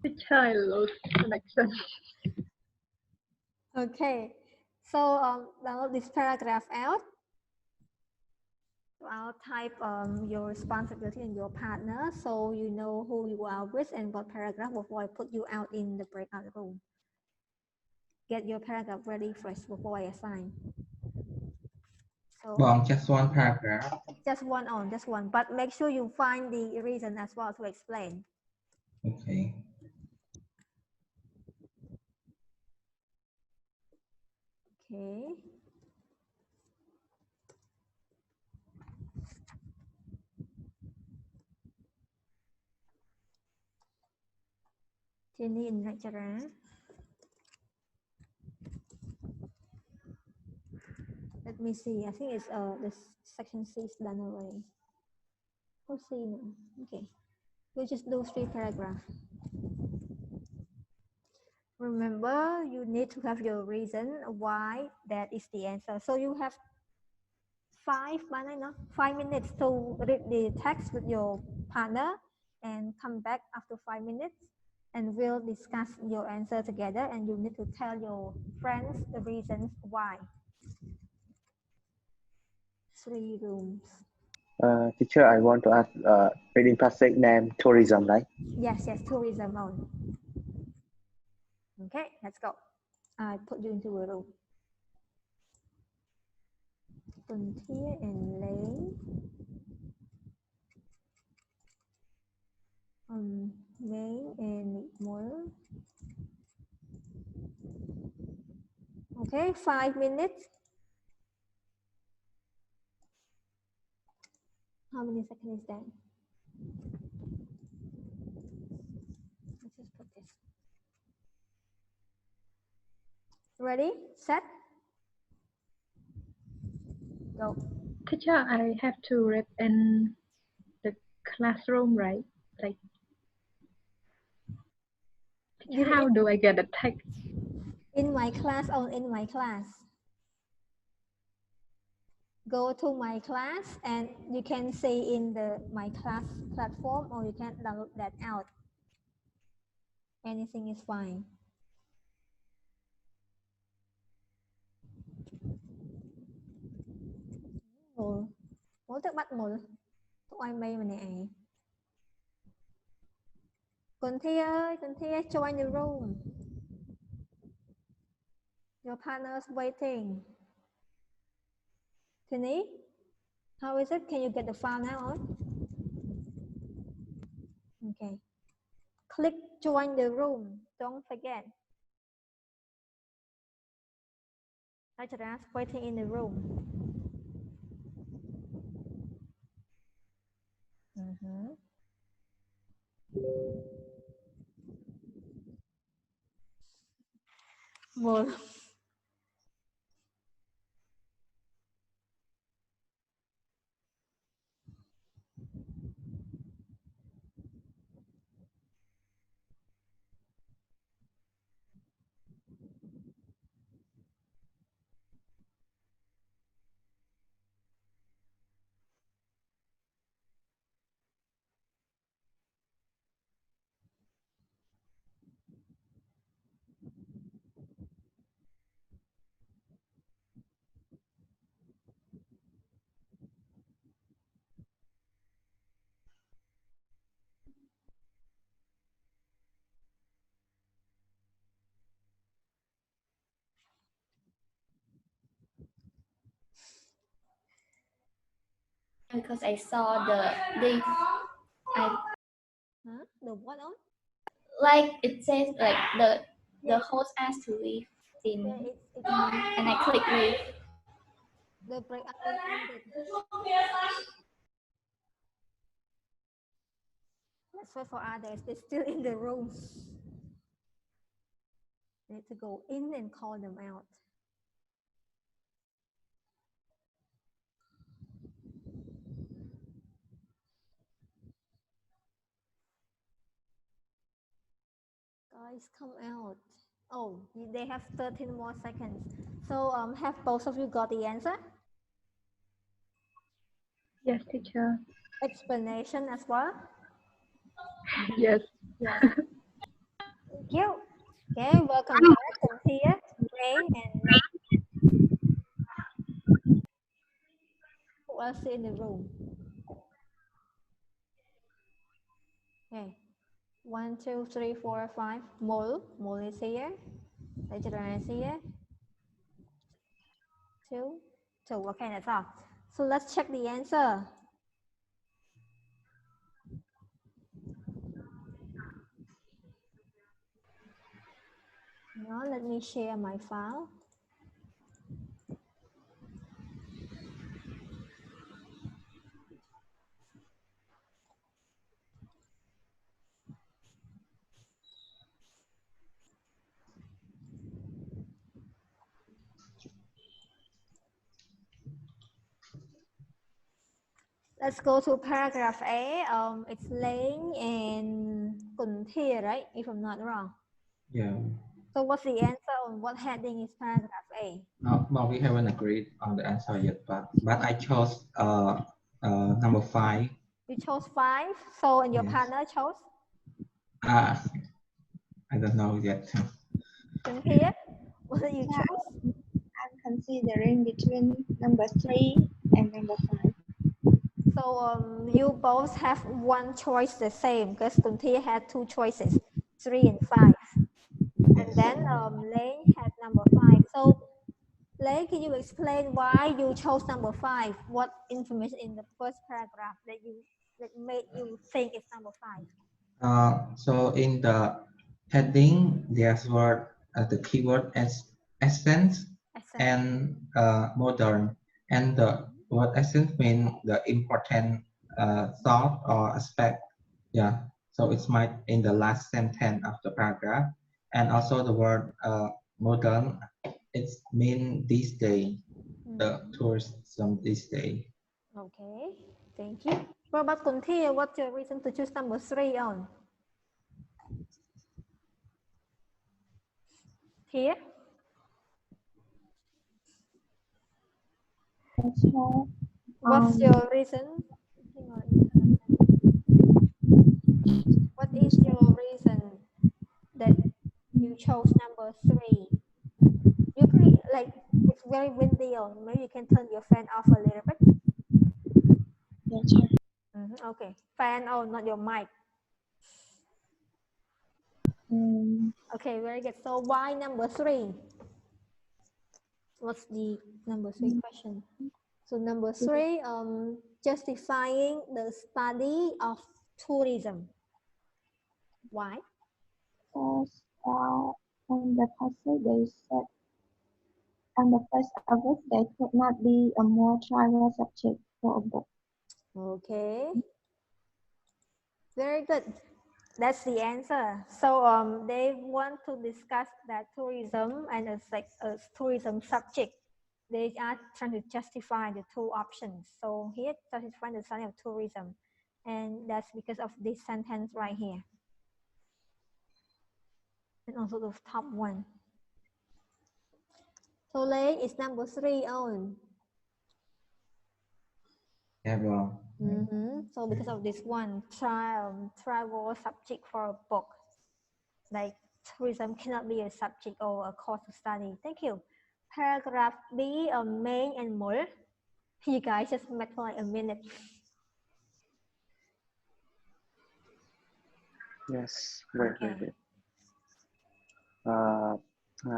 Teacher, I lost connection. Okay. So download this paragraph out. I'll type your responsibility and your partner so you know who you are with and what paragraph before I put you out in the breakout room. Get your paragraph ready first before I assign. So just one paragraph. just one, but make sure you find the reason as well to explain. Okay. Okay. Jenny in lecturer. Let me see. I think it's this section C is done already. Oh, C no. Okay. We'll just do 3 paragraphs. Remember, you need to have your reason why that is the answer. So you have 5 minutes to read the text with your partner and come back after 5 minutes and we'll discuss your answer together and you need to tell your friends the reasons why. 3 rooms. Teacher, I want to ask reading passage name tourism, right? Yes, tourism on. Okay, let's go. I put you into a room. Tuần Thia and Lane. May and more. Okay, 5 minutes. How many seconds is that? Let's just put this. Ready? Set? Go. Teacher, I have to read in the classroom, right? Like, teacher, how do I get the text? In my class or in my class? Go to my class and you can see in the my class platform or you can download that out. Anything is fine. Ủa tức bắt mùa tụi ai mây mà nè. Quỳnh Thi ơi, join the room. Your partner's waiting. Tini, how is it? Can you get the file now on? Okay. Click join the room. Don't forget. Lecturer's waiting in the room. Một. Because I saw the leaf. The what on? Like it says like the host asked to leave in and I click leave. The breakout room ended. Let's wait for others. They're still in the room. Need to go in and call them out. Guys, come out. Oh, they have 13 more seconds. So have both of you got the answer? Yes, teacher. Explanation as well? Yes. Yes. Thank you. Okay, welcome back. And here, Ray and who else in the room? Okay. 1, 2, 3, 4, 5. Mole is here. Lecturer is here. 2. Okay, that's all. So let's check the answer. Now let me share my file. Let's go to paragraph A. It's Lane and Kunthia, right? If I'm not wrong. Yeah. So what's the answer on what heading is paragraph A? No, we haven't agreed on the answer yet, but I chose number 5. You chose 5. So and your Yes. partner chose? I don't know yet. Kunthia, what did you Yeah. choose? I'm considering between number 3 and number 5. So you both have one choice the same because Kunthia had 2 choices, 3 and 5. Yes. And then Lane had number 5. So Lane, can you explain why you chose number 5? What information in the first paragraph that made you think it's number 5? So in the heading, there's the keyword as essence and modern, and the word essence means the important thought or aspect. Yeah. So it's might in the last sentence of the paragraph, and also the word modern. It's mean these days, the tourism these days. Okay, thank you. What about Kunthia? What's your reason to choose number 3 on? Here? So, What's your reason? What is your reason that you chose number 3? You can, like, it's very windy on. Maybe you can turn your fan off a little bit. Okay, fan on, not your mic. Okay, very good. So why number 3? What's the number 3 question? So number 3, justifying the study of tourism. Why? Because on the passage they said on the 1st August there could not be a more trivial subject for a book. Okay. Very good. That's the answer. So they want to discuss that tourism and it's like a tourism subject. They are trying to justify the 2 options. So here, justifying the study of tourism. And that's because of this sentence right here. And also the top one. So Lane is number 3 on. Yeah, well. So because of this one, travel subject for a book. Like tourism cannot be a subject or a course to study. Thank you. Paragraph B, main and more. You guys just met for like a minute. Yes, very good.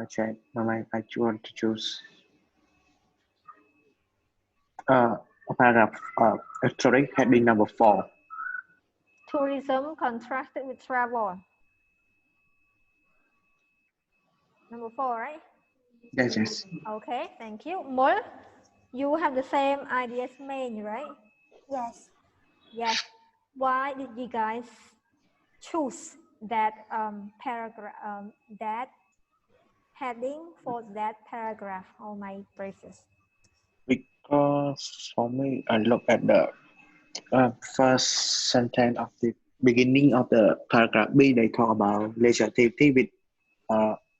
Check. I want to choose paragraph. Sorry, heading number 4. Tourism contrasted with travel. Number 4, right? Yes. Okay, thank you. More, you have the same idea as main, right? Yes. Yes. Why did you guys choose that paragraph, that heading for that paragraph? Oh my praises. Because for me, I look at the first sentence of the beginning of the paragraph B. They talk about leisure activity with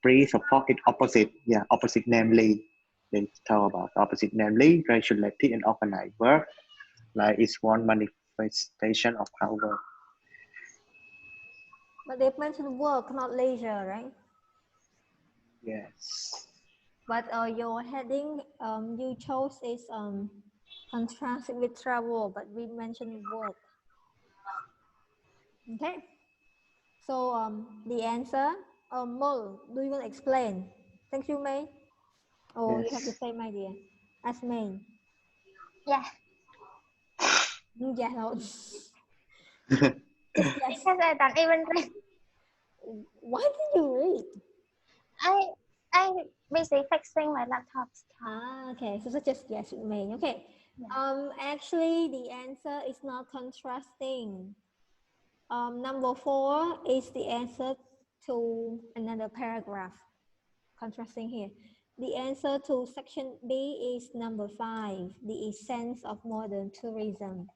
Pre support it opposite. Yeah, opposite namely. They talk about opposite namely regulated and organized work. Like it's one manifestation of our work. But they mentioned work, not leisure, right? Yes. But your heading you chose is contrast with travel, but we mentioned work. Okay. So the answer, Mol, do you want to explain? Thank you, May. Oh, Yes. you have the same idea as May. Yeah. Yeah, no. Yes. Because I don't even read. Why did you read? I busy fixing my laptop stuff. Ah, okay. So just yes, with May. Okay. Yeah. Actually, the answer is not contrasting. Number 4 is the answer to another paragraph. Contrasting here. The answer to section B is number 5, the essence of modern tourism.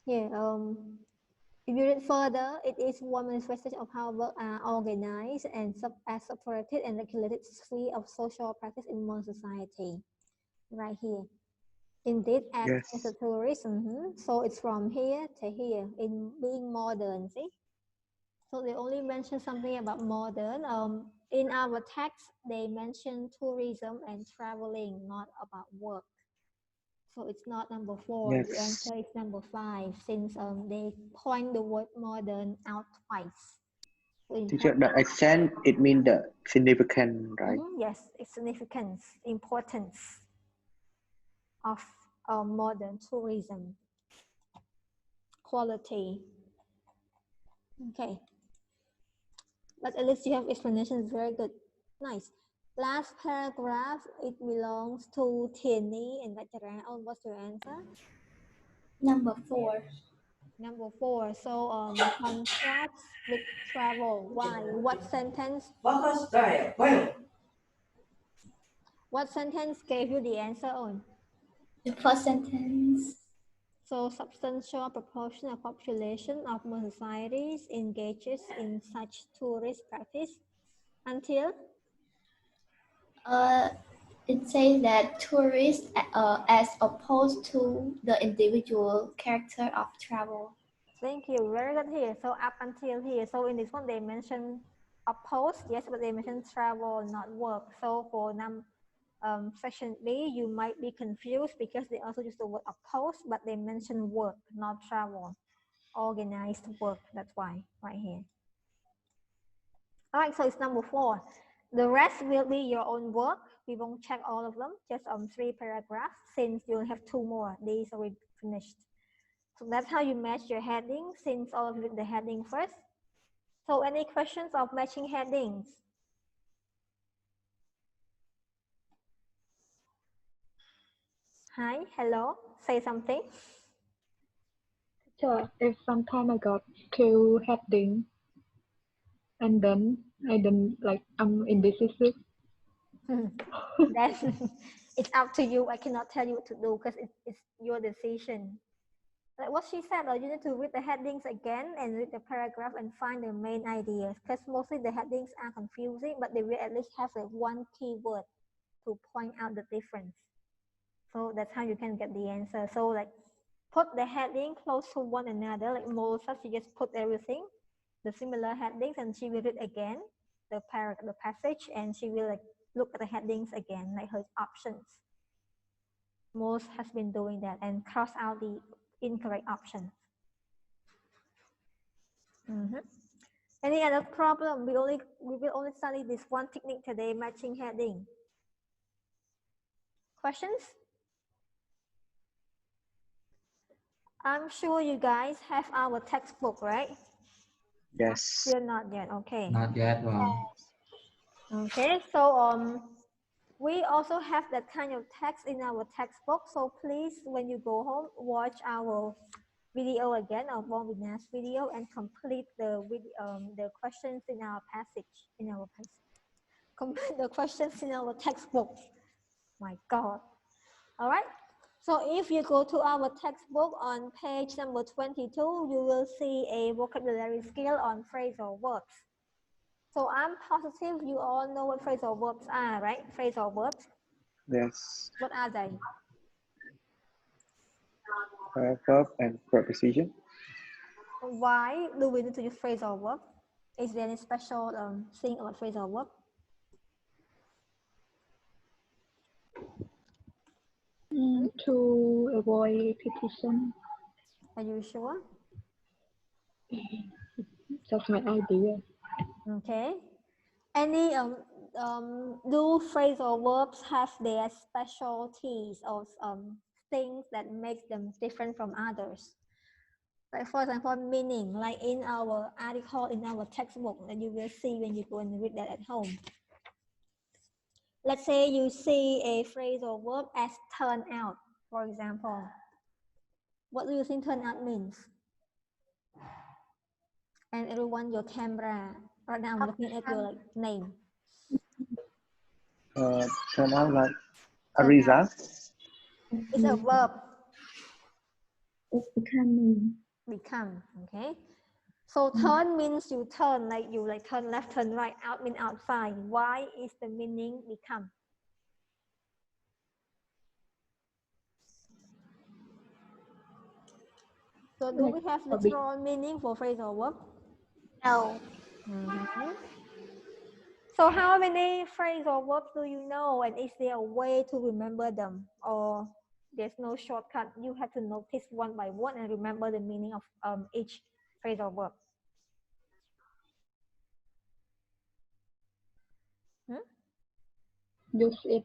Here, if you read further, it is one manifestation of how work are organized and as separated and regulated sphere of social practice in modern society. Right here. Indeed, act as a tourist. So it's from here to here in being modern. See? So they only mention something about modern. In our text, they mention tourism and traveling, not about work. So it's not number 4. Yes. The answer is number 5, since they point the word modern out twice. So Teacher, the accent, it means the significant, right? Yes, its significance, importance of modern tourism, quality. Okay. But at least you have explanation, very good. Nice. Last paragraph, it belongs to Tierney and Vajra. Oh, what's your answer? Number 4. Number 4. So contrast with travel. Why? What sentence? What sentence gave you the answer on? The first sentence. So substantial proportion of population of most societies engages in such tourist practice until? It says that tourists as opposed to the individual character of travel. Thank you. Very good here. So up until here. So in this one, they mention oppose, yes, but they mention travel, not work. So for section B, you might be confused because they also use the word oppose, but they mention work, not travel. Organized work, that's why, right here. All right, so it's number 4. The rest will be your own work. We won't check all of them, just 3 paragraphs, since you'll have 2 more. These are finished. So that's how you match your heading, since all of you did the heading first. So any questions of matching headings? Hi, hello, say something. Sure. If sometime I got 2 heading and then I didn't like I'm indecisive. Then it's up to you. I cannot tell you what to do because it's your decision. Like what she said, you need to read the headings again and read the paragraph and find the main ideas, because mostly the headings are confusing, but they will at least have like one keyword to point out the difference. So that's how you can get the answer. So like put the heading close to one another, like Melissa, she just put everything, the similar headings, and she will read again the passage, and she will like look at the headings again, like her options. Most has been doing that and cross out the incorrect option. Any other problem? We will only study this one technique today, matching heading. Questions? I'm sure you guys have our textbook, right? Yes. Still not yet. Okay. Not yet, Mom. Okay. So we also have that kind of text in our textbook. So please, when you go home, watch our video again, our Vina's video, and complete the questions in our passage. Complete the questions in our textbook. My God. All right. So if you go to our textbook on page number 22, you will see a vocabulary skill on phrasal verbs. So I'm positive you all know what phrasal verbs are, right? Phrasal verbs. Yes. What are they? Verb and preposition. Why do we need to use phrasal verb? Is there any special thing about phrasal verb? To avoid repetition. Are you sure? That's my idea. Okay. Any do phrasal verbs have their specialties or things that make them different from others? Like for example, meaning, like in our article in our textbook that you will see when you go and read that at home. Let's say you see a phrasal verb as turn out, for example. What do you think turn out means? And everyone, your camera. Right now I'm looking at your name. Turn out like a Turn result. It's a verb. It's becoming. Become, okay? So turn means you turn, like you turn left, turn right. Out means outside. Why is the meaning become? So do we have literal meaning for phrasal verb? No. So how many phrasal verbs do you know, and is there a way to remember them, or there's no shortcut? You have to notice one by one and remember the meaning of each phrasal verb. Use it.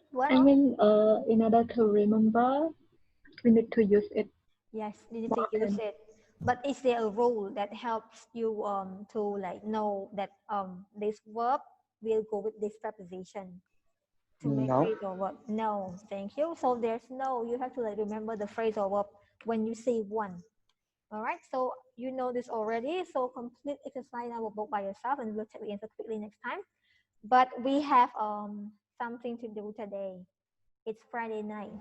What? I mean, in order to remember, we need to use it. Yes, you need to use it. But is there a rule that helps you to like know that this verb will go with this preposition to make phrasal verb? No, thank you. So there's no, you have to like remember the phrasal verb when you see one. All right, so you know this already. So complete exercise in our book by yourself, and we'll check the answer quickly next time. But we have something to do today. It's Friday night.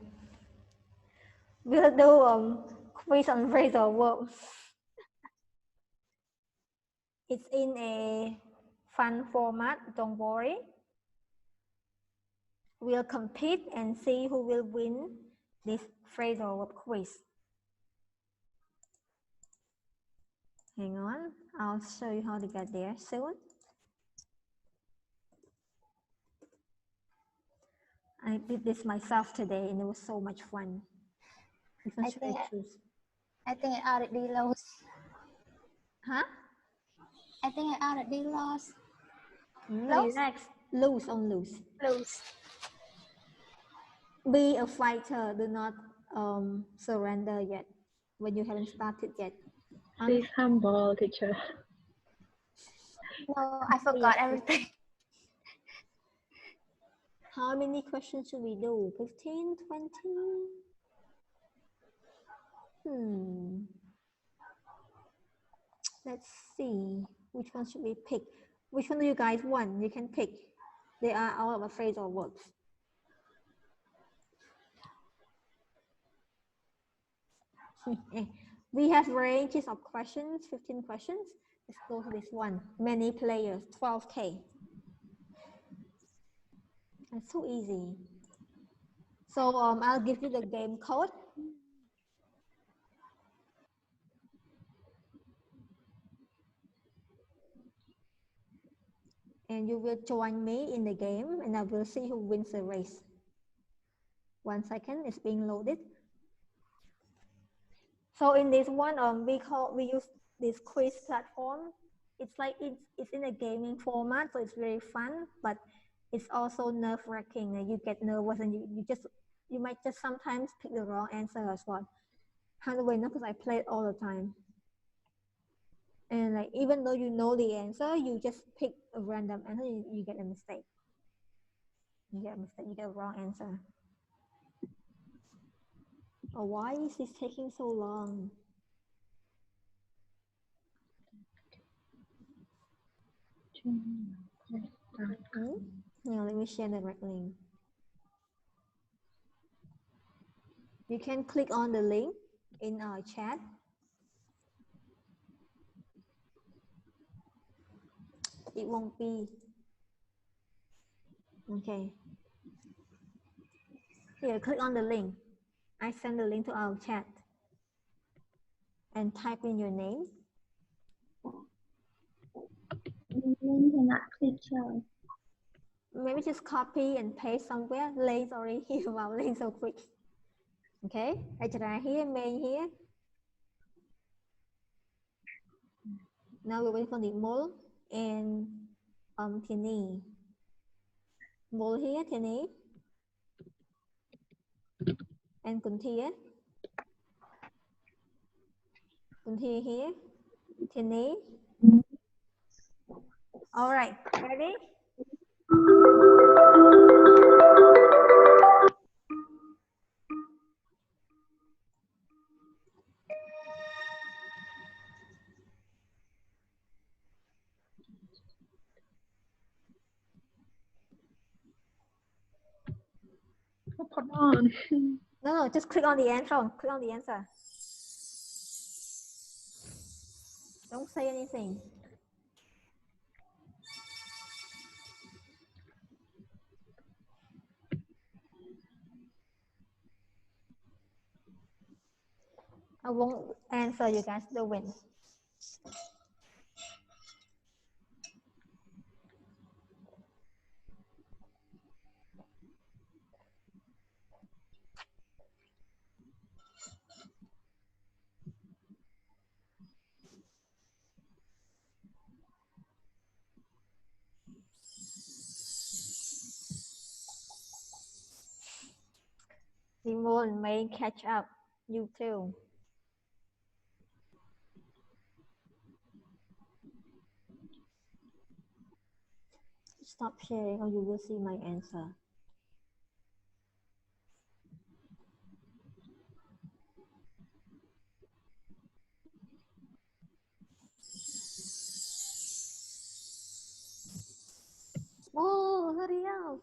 We'll do quiz on phrasal verbs. It's in a fun format, don't worry. We'll compete and see who will win this phrasal verb quiz. Hang on, I'll show you how to get there soon. I did this myself today and it was so much fun. I think I already lost. Huh? I think I already lost. Relax. Lose on lose. Lose. Be a fighter. Do not surrender yet when you haven't started yet. Please humble, teacher. No, I forgot everything. How many questions should we do? 15, 20? Let's see. Which one should we pick? Which one do you guys want? You can pick. They are all of a phrasal verbs. We have ranges of questions, 15 questions. Let's go to this one. Many players, 12K. That's so easy. So I'll give you the game code. And you will join me in the game and I will see who wins the race. 1 second, it's being loaded. So in this one, we use this quiz platform. It's like it's in a gaming format, so it's very fun, but it's also nerve-wracking. You get nervous and you might just sometimes pick the wrong answer as well. How do I know? Because I play it all the time. And like even though you know the answer, you just pick a random answer, you get a mistake. You get a wrong answer. Oh, why is this taking so long? Now let me share the right link. You can click on the link in our chat. It won't be. Okay. Here, click on the link. I send the link to our chat. And type in your name. The link cannot click here. Maybe just copy and paste somewhere. Lane's already here. Wow, Lane so quick. Okay, Ajra here, May here. Now we're waiting for the Mol and Tini. Mol here, Tini. And Kunthi. Kunthi here. Tini. All right, ready? Hold on. No, just click on the answer. Click on the answer. Don't say anything. I won't answer, you guys do win. Simone may catch up. You too. Stop sharing or you will see my answer. Oh, hurry up.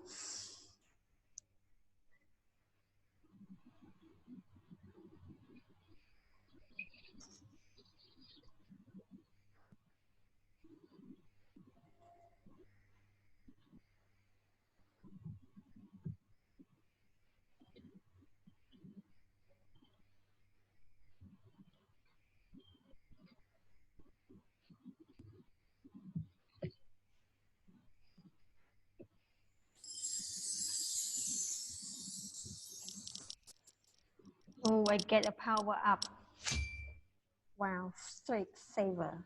Oh, I get a power up. Wow, straight saver.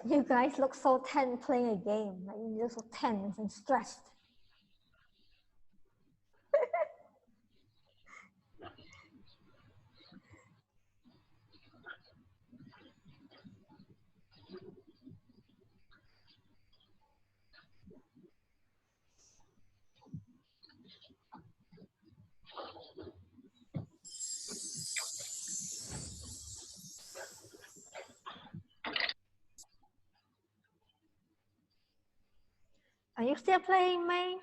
You guys look so tense playing a game. Like you look so tense and stressed. Are you still playing, May?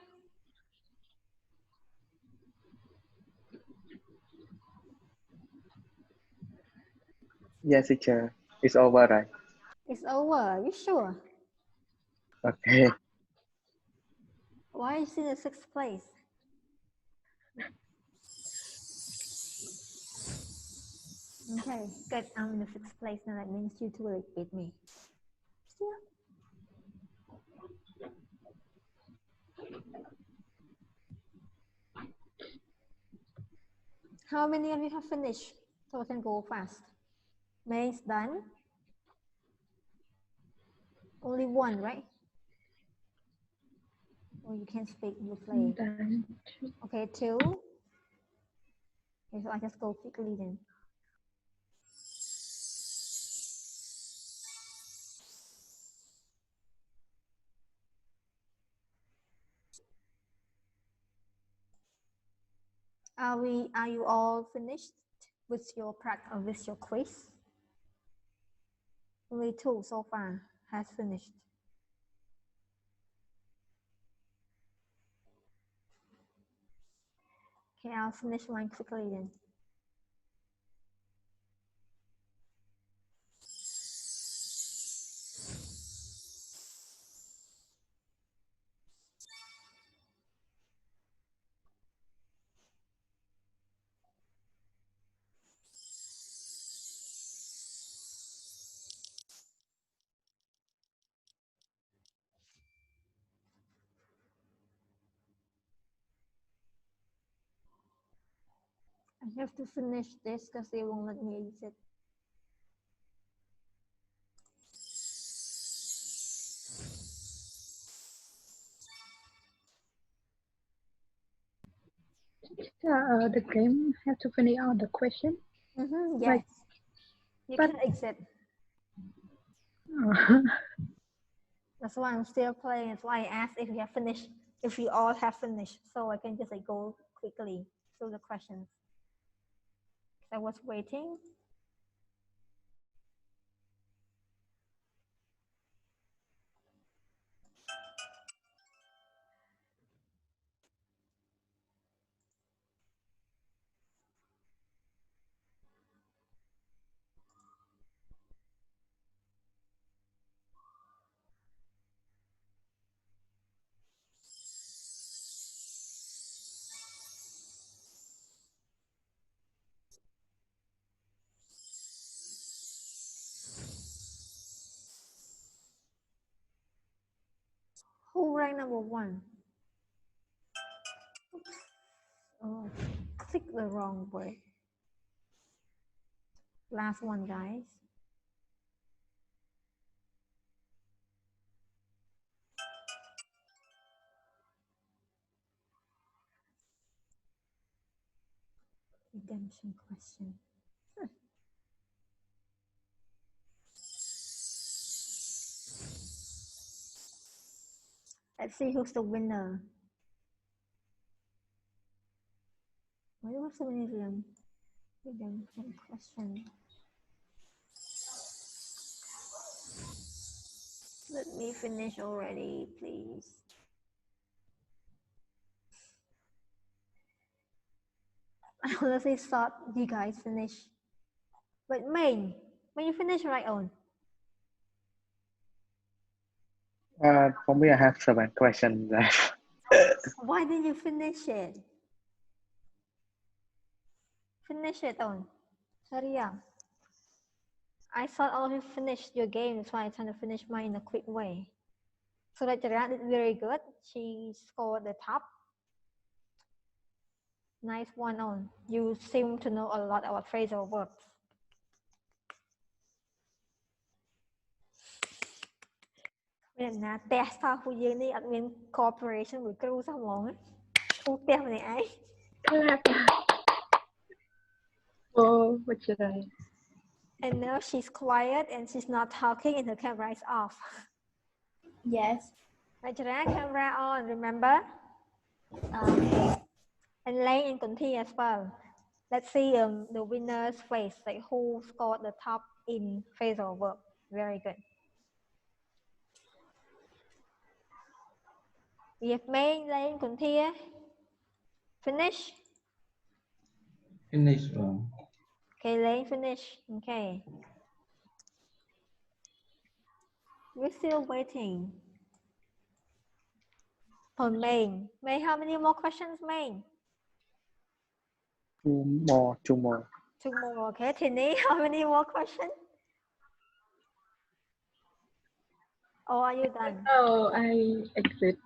Yes, teacher. It's over, right? It's over. Are you sure? Okay. Why is it in 6th place? Okay, good. I'm in the 6th place now. That means you two will beat me. Still. How many of you have finished? So I can go fast. May's done. Only one, right? Or you can speak, you play. Done. Okay, 2. Okay, so I just go quickly then. Are you all finished with your practice, with your quiz? Only 2 so far has finished. Okay, I'll finish mine quickly then. I have to finish this because they won't let me use it. The game have to finish out the question. Yes. Like, you can exit. That's why I'm still playing. That's why I asked if you have finished, if you all have finished, so I can just like go quickly through the questions. I was waiting. Who ranked number 1? Oh, click the wrong word. Last one, guys. Redemption question. Let's see who's the winner. Why do we have so many redemption question? Let me finish already, please. I honestly thought you guys finished. But Main, when you finish right on? For me, I have 7 questions left. Why didn't you finish it? Finish it on. Sorry, yeah. I thought all of you finished your game, that's why I'm trying to finish mine in a quick way. So that Jarat did very good. She scored the top. Nice one on. You seem to know a lot about phrasal verbs. Nè, test sao của Dương đi admin cooperation with crew sao mong Không test này ai. Oh, what should I? And now she's quiet and she's not talking and her camera is off. Yes. Right, camera on, remember? And Lane and Kunti as well. Let's see the winner's face, like who scored the top in phrasal verb. Very good. We have May, Lane, Kunti. Finish? Finish. Okay, Lane, finish. Okay. We're still waiting. For May. May, how many more questions, May? 2 more. 2 more, okay. Tini, how many more questions? Or are you done? Oh, I exit.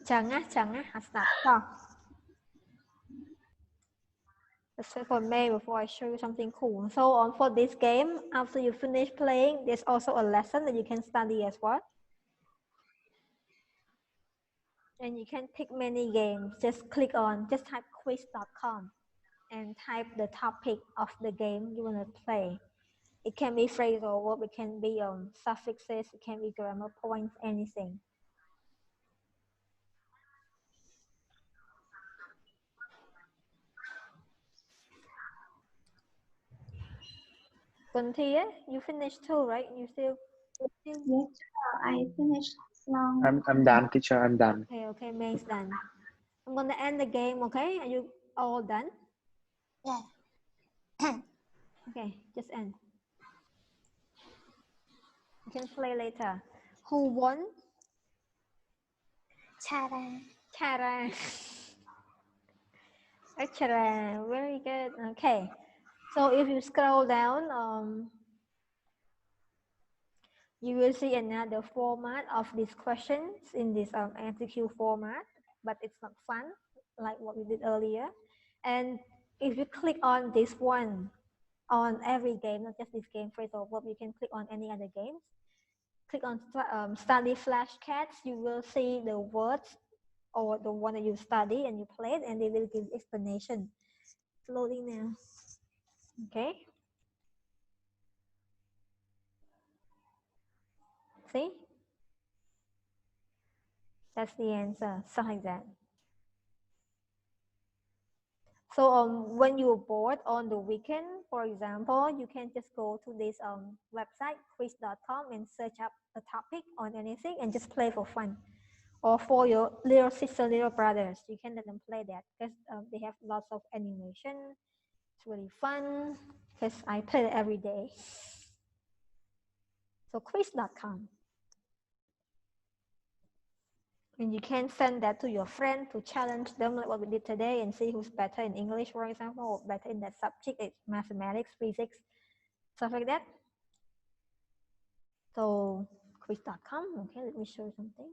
Chẳng á, stop. So, let's wait for May before I show you something cool. So for this game, after you finish playing, there's also a lesson that you can study as well. And you can pick many games. Just click on, just type quiz.com and type the topic of the game you want to play. It can be phrasal verb, it can be suffixes, it can be grammar points, anything. Contia, you finished too, right? You still. Yes, I finished long. I'm done, teacher. I'm done. Okay, May's done. I'm gonna end the game. Okay, are you all done? Yeah. Okay, just end. You can play later. Who won? Chara. Chara. Chara. Very good. Okay. So if you scroll down, you will see another format of these questions in this MCQ format, but it's not fun like what we did earlier. And if you click on this one on every game, not just this game, phrasal verb, you can click on any other games. Click on study flashcards, you will see the words or the one that you study and you played, and they will give explanation. It's loading now. Okay. See? That's the answer, something like that. So when you're bored on the weekend, for example, you can just go to this website, quiz.com, and search up a topic on anything and just play for fun. Or for your little sister, little brothers, you can let them play that because they have lots of animation. It's really fun because I play it every day. So quiz.com. And you can send that to your friend to challenge them like what we did today and see who's better in English, for example, or better in that subject, it's mathematics, physics, stuff like that. So quiz.com. Okay, let me show you something.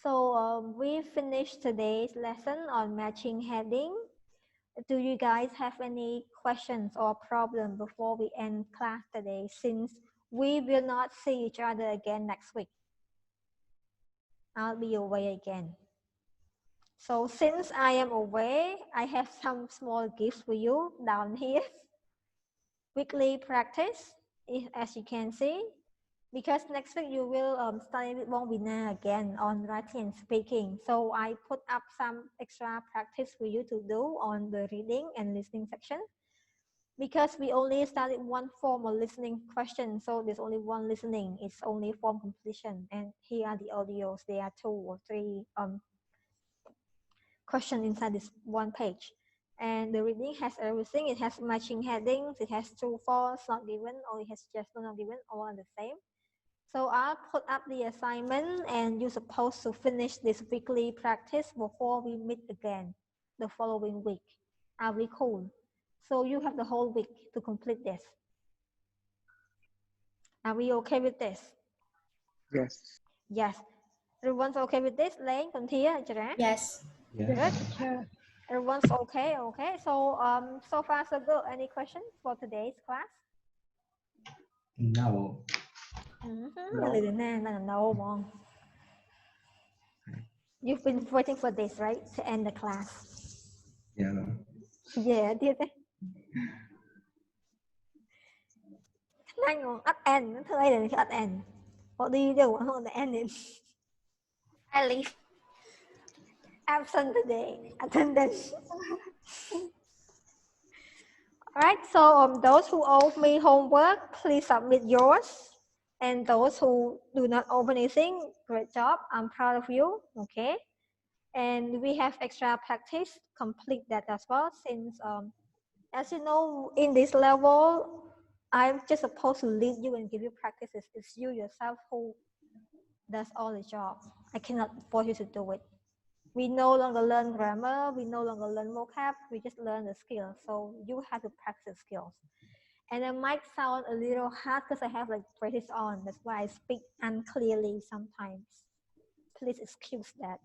So we finished today's lesson on matching heading. Do you guys have any questions or problems before we end class today, since we will not see each other again next week? I'll be away again. So since I am away, I have some small gifts for you down here. Weekly practice, as you can see, because next week you will study with Bongvina again on writing and speaking. So I put up some extra practice for you to do on the reading and listening section. Because we only studied one form of listening question, so there's only one listening. It's only form completion. And here are the audios. There are 2 or 3 questions inside this one page. And the reading has everything. It has matching headings. It has true, false, not given, or it has just not given, all are the same. So I'll put up the assignment, and you're supposed to finish this weekly practice before we meet again the following week. Are we cool? So you have the whole week to complete this. Are we okay with this? Yes. Yes. Everyone's okay with this? Lane, Contia, Jara? Yes. Yes, Good. teacher. Everyone's okay. Okay. So so far so good. Any questions for today's class? No. No. You've been waiting for this, right? To end the class. Yeah. Yeah, did it? Hang on, at end. Thôi at end. What do you do on the ending? I leave. Absent today. Attendance. Alright, so those who owe me homework, please submit yours. And those who do not owe anything, great job. I'm proud of you. Okay. And we have extra practice. Complete that as well. Since, as you know, in this level, I'm just supposed to lead you and give you practices. It's you yourself who does all the job. I cannot force you to do it. We no longer learn grammar, we no longer learn vocab, we just learn the skills. So you have to practice skills. And it might sound a little hard because I have like braces on. That's why I speak unclearly sometimes. Please excuse that.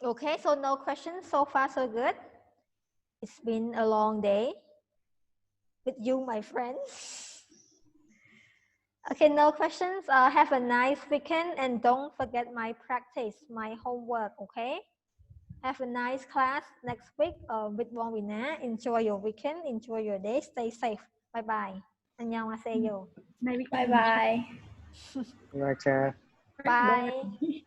Okay, so no questions. So far, so good. It's been a long day with you, my friends. Okay, no questions. Have a nice weekend and don't forget my practice, my homework, okay? Have a nice class next week with Bongvina. Enjoy your weekend, enjoy your day, stay safe. Bye-bye. 안녕하세요. Maybe Bye bye. Bye, teacher. Bye.